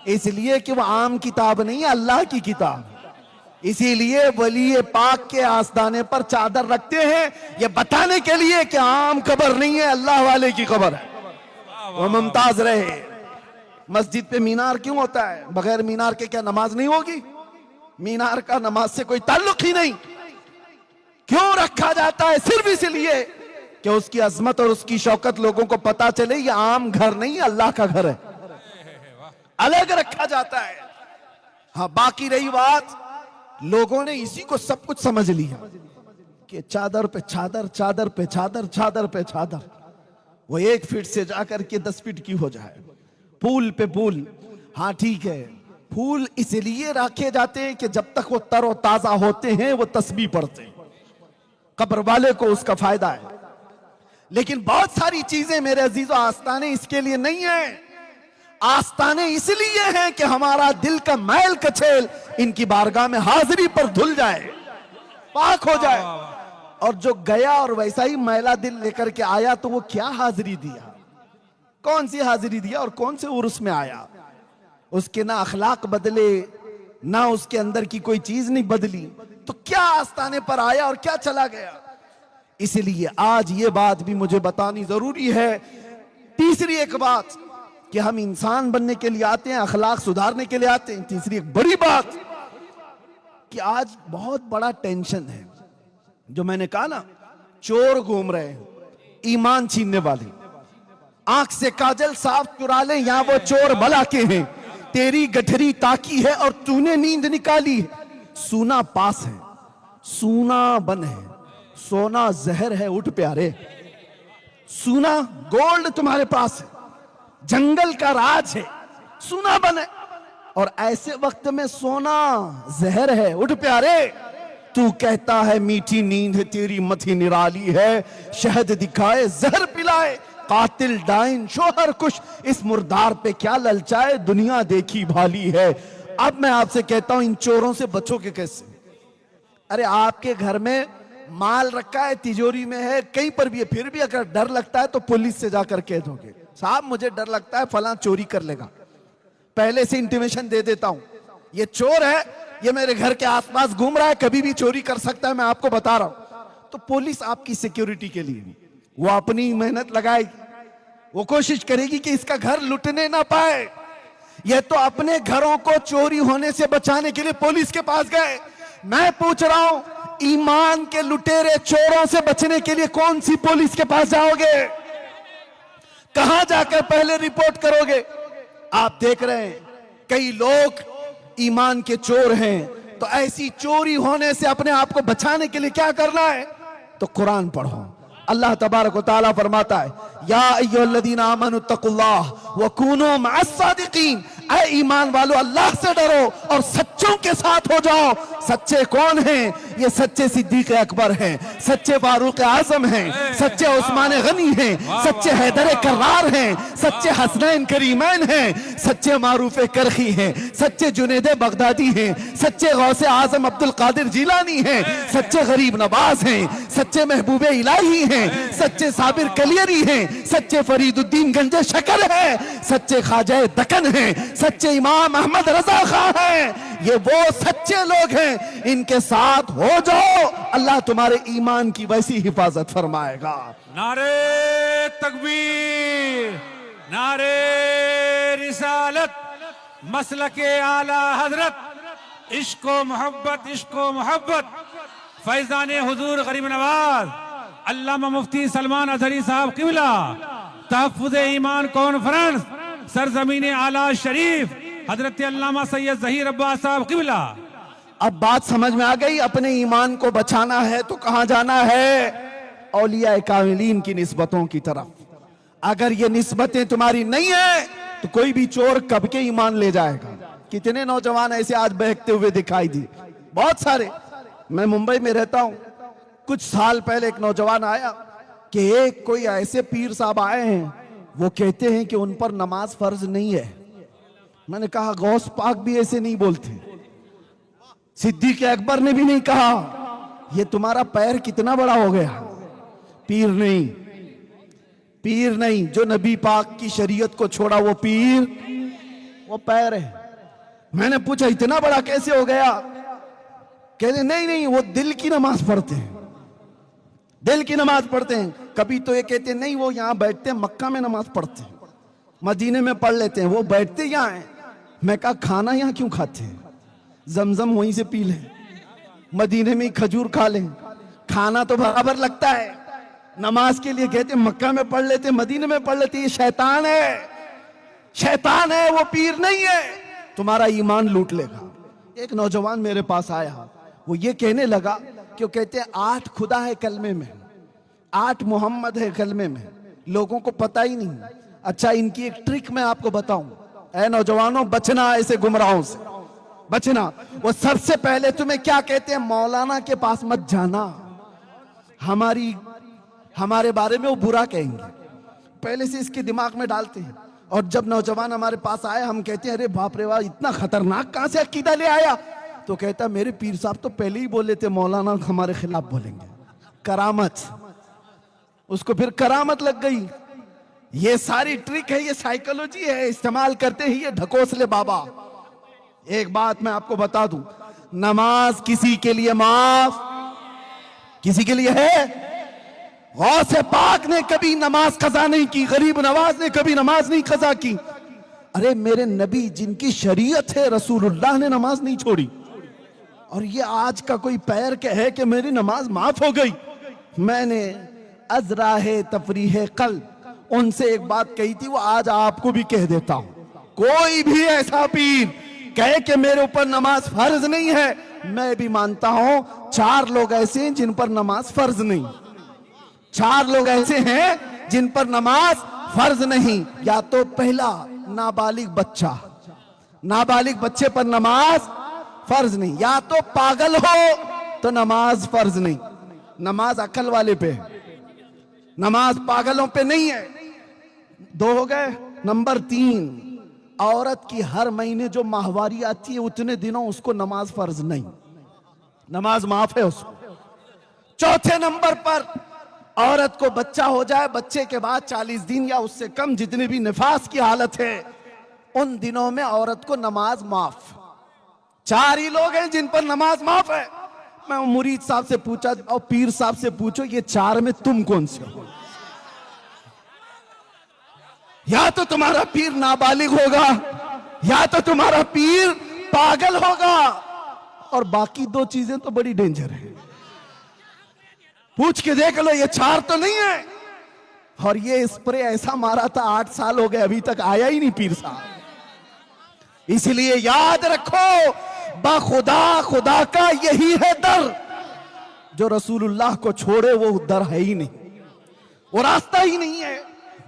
इसलिए कि वो आम किताब नहीं है, अल्लाह की किताब। इसीलिए वली पाक के आस्थाने पर चादर रखते हैं, ये बताने के लिए कि आम कब्र नहीं है, अल्लाह वाले की कब्र है, वो मुमताज रहे। मस्जिद पे मीनार क्यों होता है? बगैर मीनार के क्या नमाज नहीं होगी? मीनार का नमाज से कोई ताल्लुक ही नहीं। क्यों रखा जाता है? सिर्फ इसलिए कि उसकी अजमत और उसकी शौकत लोगों को पता चले, ये आम घर नहीं है, अल्लाह का घर है, अलग रखा जाता है। हाँ, बाकी रही बात, लोगों ने इसी को सब कुछ समझ लिया कि चादर पे चादर, चादर पे चादर, चादर पे चादर, वो 1 फीट से जाकर के 10 फीट की हो जाए, फूल पे फूल। हाँ ठीक है, फूल इसलिए रखे जाते हैं कि जब तक वो तरोताजा होते हैं वो तस्बीह पढ़ते हैं, कब्र वाले को उसका फायदा है। लेकिन बहुत सारी चीजें मेरे अजीजों, आस्ताने इसके लिए नहीं है। आस्ताने इसलिए हैं कि हमारा दिल का मैल कचेल इनकी बारगाह में हाजिरी पर धुल जाए, पाक हो जाए। और जो गया और वैसा ही मैला दिल लेकर के आया तो वो क्या हाजिरी दिया? कौन सी हाजिरी दिया और कौन से उर्स में आया? उसके ना अखलाक बदले, ना उसके अंदर की कोई चीज नहीं बदली, तो क्या आस्ताने पर आया और क्या चला गया? इसलिए आज ये बात भी मुझे बतानी जरूरी है। तीसरी एक बात कि हम इंसान बनने के लिए आते हैं, अखलाक सुधारने के लिए आते हैं। तीसरी एक बड़ी बात कि आज बहुत बड़ा टेंशन है, जो मैंने कहा ना, चोर घूम रहे हैं, ईमान छीनने वाले, आंख से काजल साफ चुरा ले, यहां वो चोर भला के हैं। तेरी गठरी ताकी है और तूने नींद निकाली है। सूना पास है, सूना बन है, सोना जहर है, उठ प्यारे। सूना गोल्ड तुम्हारे पास है, जंगल का राज है, सूना बन है, और ऐसे वक्त में सोना जहर है, उठ प्यारे। तू कहता है मीठी नींद है, तेरी मथी निराली है, शहद दिखाए जहर पिलाए, कातिल डाइन शोहर कुश, इस मुर्दार पे क्या ललचाए, दुनिया देखी भाली है। अब मैं आपसे कहता हूं, इन चोरों से बचोगे कैसे? अरे आपके घर में माल रखा है, तिजोरी में है, कहीं पर भी है, फिर भी अगर डर लगता है तो पुलिस से जाकर कह दोगे, साहब मुझे डर लगता है फलां चोरी कर लेगा, पहले से इंटीमेशन दे देता हूं, ये चोर है, ये मेरे घर के आसपास घूम रहा है, कभी भी चोरी कर सकता है, मैं आपको बता रहा हूं। तो पुलिस आपकी सिक्योरिटी के लिए वो अपनी मेहनत लगाएगी, वो कोशिश करेगी कि इसका घर लुटने ना पाए। ये तो अपने घरों को चोरी होने से बचाने के लिए पुलिस के पास गए। मैं पूछ रहा हूं, ईमान के लुटेरे चोरों से बचने के लिए कौन सी पुलिस के पास जाओगे? कहां जाकर पहले रिपोर्ट करोगे? आप देख रहे हैं कई लोग ईमान के चोर हैं, तो ऐसी चोरी होने से अपने आप को बचाने के लिए क्या करना है? तो कुरान पढ़ो। अल्लाह तबारक व तआला फरमाता है, या अय्युहल्लज़ीना आमनु तक़ुल्लाह व कूनू मअस-सादिक़ीन, ऐ ईमान वालों अल्लाह से डरो और सच्चों के साथ हो जाओ। सच्चे कौन हैं? ये सच्चे सिद्दीक अकबर हैं, सच्चे फारूक आजम हैं, सच्चे उस्मान गनी हैं, सच्चे हैदर कर्रार हैं, सच्चे हसनैन करीमैन हैं, सच्चे मारूफ करखी हैं, सच्चे जुनैद बगदादी हैं, सच्चे गौसे आजम अब्दुल कादिर जिलानी हैं, सच्चे गरीब नवाज हैं, सच्चे महबूबे इलाही हैं, सच्चे साबिर कलियरी हैं, सच्चे फरीदुद्दीन गंजे शकर हैं, सच्चे ख्वाजा दक्कन हैं, सच्चे इमाम अहमद रजा खां हैं। ये वो सच्चे लोग हैं, इनके साथ हो जाओ, अल्लाह तुम्हारे ईमान की वैसी हिफाजत फरमाएगा। नारे तकबीर, नारे रिसालत, मसलके आला हजरत, इश्को मोहब्बत, इश्को मोहब्बत, फैजान हुजूर गरीब नवाज अल्लामा मुफ्ती सलमान अजहरी साहब किबला, तहफ़्फ़ुज़ ईमान कॉन्फ्रेंस सरजमीन आला शरीफ हजरत अल्लामा सैयद ज़हीर अब्बास साहब किबला। अब बात समझ में आ गई। अपने ईमान को बचाना है तो कहां जाना है? औलिया कामिलीन की निस्बतों की तरफ। अगर ये निस्बतें तुम्हारी नहीं है तो कोई भी चोर कब के ईमान ले जाएगा। कितने नौजवान ऐसे आज बहकते हुए दिखाई दिए, बहुत सारे। मैं मुंबई में रहता हूं, कुछ साल पहले एक नौजवान आया कि एक कोई ऐसे पीर साहब आए हैं, वो कहते हैं कि उन पर नमाज फर्ज नहीं है। मैंने कहा गौस पाक भी ऐसे नहीं बोलते, सिद्दीक अकबर ने भी नहीं कहा। ये तुम्हारा पैर कितना बड़ा हो गया? पीर नहीं, पीर नहीं। जो नबी पाक की शरीयत को छोड़ा वो पीर, वो पैर है। मैंने पूछा इतना बड़ा कैसे हो गया? कहते नहीं नहीं, वो दिल की नमाज पढ़ते हैं, दिल की नमाज पढ़ते हैं। कभी तो ये कहते हैं नहीं वो यहां बैठते हैं, मक्का में नमाज पढ़ते हैं, मदीने में पढ़ लेते हैं, वो बैठते यहां हैं। मैं कहा खाना यहां क्यों खाते हैं? जमजम वहीं से पी लें, मदीने में खजूर खा लें, खाना तो बराबर लगता है। नमाज के लिए कहते मक्का में पढ़ लेते, मदीने में पढ़ लेते। ये शैतान है, शैतान है, वो पीर नहीं है। तुम्हारा ईमान लूट लेगा। एक नौजवान मेरे पास आया, वो ये कहने लगा कि वो कहते हैं 8 खुदा है कलमे में, 8 मोहम्मद है कलमे में, लोगों को पता ही नहीं। अच्छा, इनकी एक ट्रिक मैं आपको बताऊं। ऐ नौजवानों, बचना ऐसे गुमराहों से, बचना। वो सबसे पहले तुम्हें क्या कहते हैं? मौलाना के पास मत जाना, हमारे बारे में वो बुरा कहेंगे। पहले से इसके दिमाग में डालते हैं। और जब नौजवान हमारे पास आए, हम कहते हैं अरे बाप रे वाह, इतना खतरनाक कहां से अकीदा ले आया? तो कहता मेरे पीर साहब तो पहले ही बोले थे मौलाना हमारे खिलाफ बोलेंगे। करामत, उसको फिर करामत लग गई। ये सारी ट्रिक है, ये साइकोलॉजी है, इस्तेमाल करते ही ये ढकोसले बाबा। एक बात मैं आपको बता दूं, नमाज किसी के लिए माफ, किसी के लिए है। गौसे पाक ने कभी नमाज कज़ा नहीं की, गरीब नवाज ने कभी नमाज नहीं कज़ा की। अरे मेरे नबी जिनकी शरीयत है, रसूलुल्लाह ने नमाज नहीं छोड़ी। और ये आज का कोई पैर कहे कि मेरी नमाज माफ हो गई। मैंने अज़राहे तफरीह कल्ब उनसे एक बात कही थी, वो आज आपको भी कह देता हूं। कोई भी ऐसा पीर कहे कि मेरे ऊपर नमाज फर्ज नहीं है, मैं भी मानता हूं 4 लोग ऐसे हैं जिन पर नमाज फर्ज नहीं। 4 लोग ऐसे हैं जिन पर नमाज फर्ज नहीं। या तो पहला, नाबालिग बच्चा, नाबालिग बच्चे पर नमाज फर्ज नहीं। या तो पागल हो तो नमाज फर्ज नहीं, नमाज अकल वाले पे, नमाज पागलों पे नहीं है। 2 हो गए। नंबर 3, औरत की हर महीने जो माहवारी आती है उतने दिनों उसको नमाज फर्ज नहीं, नमाज माफ है उसको। 4थे नंबर पर औरत को बच्चा हो जाए, बच्चे के बाद 40 दिन या उससे कम जितने भी निफास की हालत है, उन दिनों में औरत को नमाज माफ। 4 ही लोग हैं जिन पर नमाज माफ है। मैं मुरीद साहब से पूछा और पीर साहब से पूछो, ये 4 में तुम कौन से हो? या तो तुम्हारा पीर नाबालिग होगा, या तो तुम्हारा पीर पागल होगा, और बाकी 2 चीजें तो बड़ी डेंजर है। पूछ के देख लो ये 4 तो नहीं है। और ये स्प्रे ऐसा मारा था 8 साल हो गए अभी तक आया ही नहीं पीर साहब। इसलिए याद रखो बाखुदा खुदा का यही है दर, जो रसूलुल्लाह को छोड़े वो दर है ही नहीं, वो रास्ता ही नहीं है।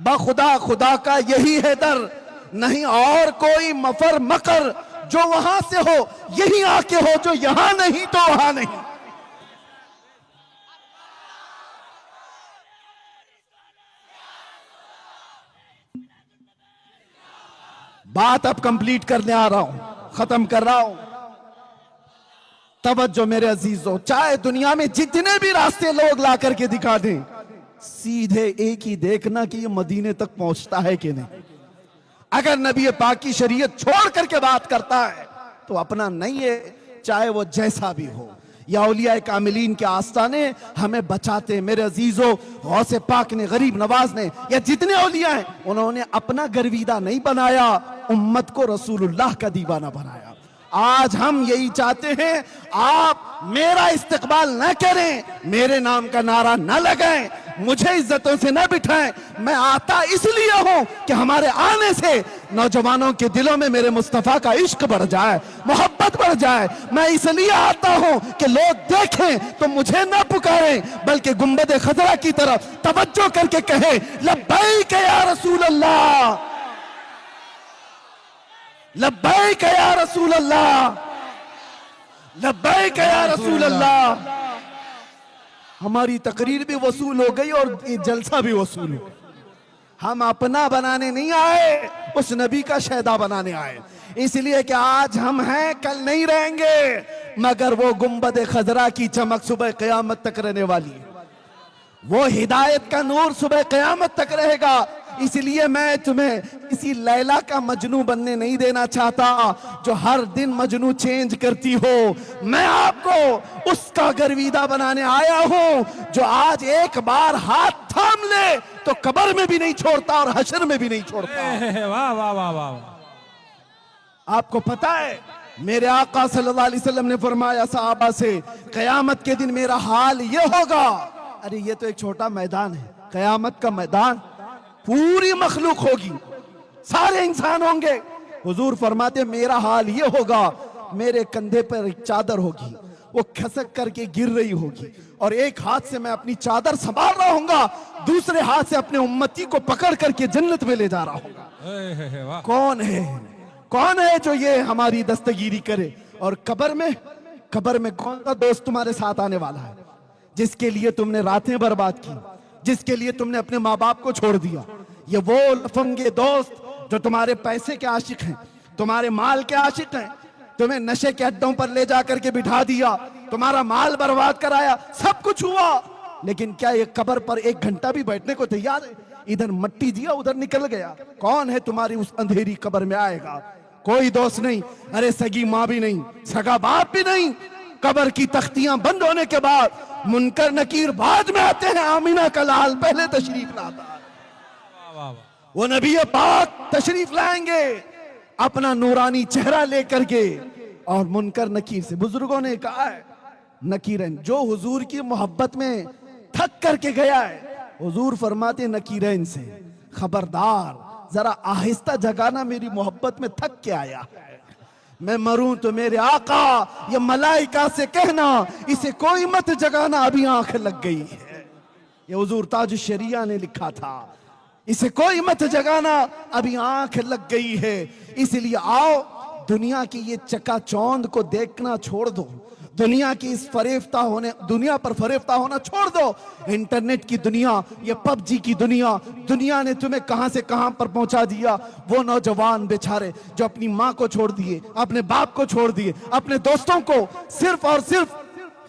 बाखुदा खुदा का यही है दर, नहीं और कोई मफर मकर जो वहां से हो यही आके हो, जो यहां नहीं तो वहां नहीं। बात अब कंप्लीट करने आ रहा हूं, खत्म कर रहा हूं। तवज्जो मेरे अजीजों, चाहे दुनिया में जितने भी रास्ते लोग ला करके दिखा दें, सीधे एक ही देखना कि ये मदीने तक पहुंचता है कि नहीं। अगर नबी पाक की शरीयत छोड़ करके बात करता है तो अपना नहीं है, चाहे वो जैसा भी हो। या औलिया कामिलीन के आस्ताने हमें बचाते। मेरे अजीजों, गौसे पाक ने, गरीब नवाज ने, या जितने औलिया हैं, उन्होंने अपना गर्विदा नहीं बनाया, उम्मत को रसूलुल्लाह का दीवाना बनाया। आज हम यही चाहते हैं, आप मेरा इस्तकबाल न करें, मेरे नाम का नारा न लगाएं, मुझे इज्जतों से न बिठाएं। मैं आता इसलिए हूं कि हमारे आने से नौजवानों के दिलों में मेरे मुस्तफा का इश्क बढ़ जाए, मोहब्बत बढ़ जाए। मैं इसलिए आता हूं कि लोग देखें तो मुझे न पुकारें, बल्कि गुंबद खजरा की तरफ तवज्जो करके कहें, लब्बैक या रसूल अल्लाह, लब्बैक या रसूल अल्लाह, लब्बैक या रसूल अल्लाह। हमारी तकरीर भी वसूल हो गई और ये जलसा भी वसूल हो गया। हम अपना बनाने नहीं आए, उस नबी का शहदा बनाने आए। इसलिए कि आज हम हैं, कल नहीं रहेंगे, मगर वो गुंबद खजरा की चमक सुबह कयामत तक रहने वाली है। वो हिदायत का नूर सुबह कयामत तक रहेगा। इसलिए मैं तुम्हें किसी लैला का मजनू बनने नहीं देना चाहता जो हर दिन मजनू चेंज करती हो। मैं आपको उसका गर्विदा बनाने आया हूं जो आज एक बार हाथ थाम ले तो कब्र में भी नहीं छोड़ता और हशर में भी नहीं छोड़ता। वाह वाह वाह वाह। आपको पता है मेरे आका सल्लल्लाहु अलैहि वसल्लम ने फरमाया सहाबा से, कयामत के दिन मेरा हाल ये होगा। अरे ये तो एक छोटा मैदान है, कयामत का मैदान, पूरी मखलूक होगी, सारे इंसान होंगे। हुजूर फरमाते मेरा हाल ये होगा, मेरे कंधे पर एक चादर होगी, वो खसक करके गिर रही होगी, और एक हाथ से मैं अपनी चादर संभाल रहा हूंगा, दूसरे हाथ से अपने उम्मती को पकड़ करके जन्नत में ले जा रहा हूंगा। कौन है, कौन है जो ये हमारी दस्तगीरी करे? और कब्र में कौन सा दोस्त तुम्हारे साथ आने वाला है जिसके लिए तुमने रातें बर्बाद की, जिसके लिए तुमने अपने माँ बाप को छोड़ दिया? ये वो लफंगे दोस्त जो तुम्हारे पैसे के आशिक हैं, तुम्हारे माल के आशिक हैं, तुम्हें नशे के अड्डों पर ले जाकर के बिठा दिया, तुम्हारा माल बर्बाद कराया, सब कुछ हुआ, लेकिन क्या ये कब्र पर 1 घंटा भी बैठने को तैयार है? इधर मट्टी दिया उधर निकल गया। कौन है तुम्हारी उस अंधेरी कब्र में आएगा? कोई दोस्त नहीं, अरे सगी माँ भी नहीं, सगा बाप भी नहीं। कब्र की तख्तियां बंद होने के बाद मुनकर नकीर बाद में आते हैं, आमीना का लाल पहले तशरीफ लाता है। वो नबी पाक तशरीफ लाएंगे अपना नूरानी चेहरा लेकर के, और मुनकर नकीर से बुजुर्गों ने कहा है, नकीरन जो हुजूर की मोहब्बत में थक करके गया है, हुजूर फरमाते नकीरन से, खबरदार जरा आहिस्ता जगाना, मेरी मोहब्बत में थक के आया है, मैं मरूं तो मेरे आका ये मलाइका से कहना इसे कोई मत जगाना, अभी आंख लग गई है। ये हुजूर ताज शरिया ने लिखा था, इसे कोई मत जगाना, अभी आंख लग गई है। इसलिए आओ दुनिया की ये चकाचौंध को देखना छोड़ दो, दुनिया की इस फरेफ्ता होने, दुनिया पर फरेफ्ता होना छोड़ दो। इंटरनेट की दुनिया, ये पबजी की दुनिया ने तुम्हें कहां से कहां पर पहुंचा दिया। वो नौजवान बेचारे जो अपनी माँ को छोड़ दिए, अपने बाप को छोड़ दिए, अपने दोस्तों को सिर्फ और सिर्फ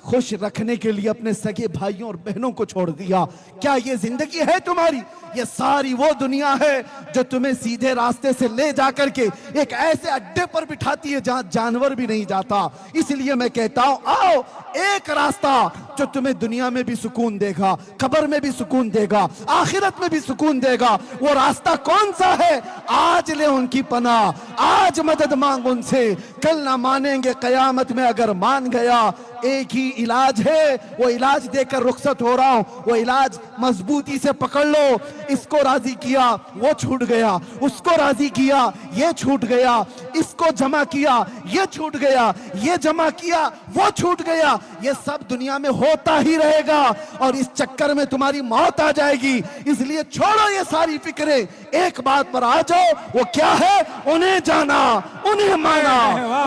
खुश रखने के लिए अपने सगे भाइयों और बहनों को छोड़ दिया। क्या ये जिंदगी है तुम्हारी? ये सारी वो दुनिया है जो तुम्हें सीधे रास्ते से ले जाकर के एक ऐसे अड्डे पर बिठाती है जहां जानवर भी नहीं जाता। इसलिए मैं कहता हूं, आओ एक रास्ता जो तुम्हें दुनिया में भी सुकून देगा, कब्र में भी सुकून देगा, आखिरत में भी सुकून देगा। वो रास्ता कौन सा है? आज ले उनकी पनाह, आज मदद मांग उनसे, कल ना मानेंगे कयामत में, अगर मान गया एक ही इलाज है, वो इलाज देकर रुखसत हो रहा हूं। वो इलाज मजबूती से पकड़ लो। इसको राजी किया वो छूट गया, उसको राजी किया ये छूट गया, इसको जमा किया ये छूट गया, ये जमा किया वो छूट गया। ये सब दुनिया में होता ही रहेगा और इस चक्कर में तुम्हारी मौत आ जाएगी। इसलिए छोड़ो ये सारी फिक्रें, एक बात पर आ जाओ। वो क्या है? उन्हें जाना, उन्हें माना,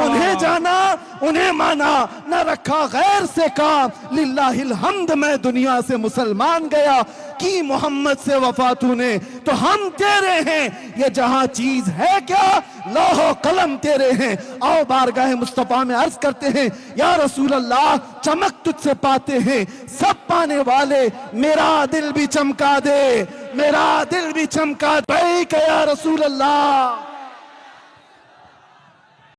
उन्हें जाना, उन्हें माना, न रखा गैर से काम। लिल्लाहिल हम्द, मैं दुनिया से मुसलमान गया, की मोहम्मद से वफा तूने, तो हम तेरे हैं। ये जहां चीज है क्या, लौह कलम तेरे हैं। आओ बारगाह मुस्तफा में अर्ज करते हैं, या रसूल अल्लाह चमक तुझसे पाते हैं सब पाने वाले, मेरा दिल भी चमका दे, मेरा दिल भी चमका दे या रसूल अल्लाह।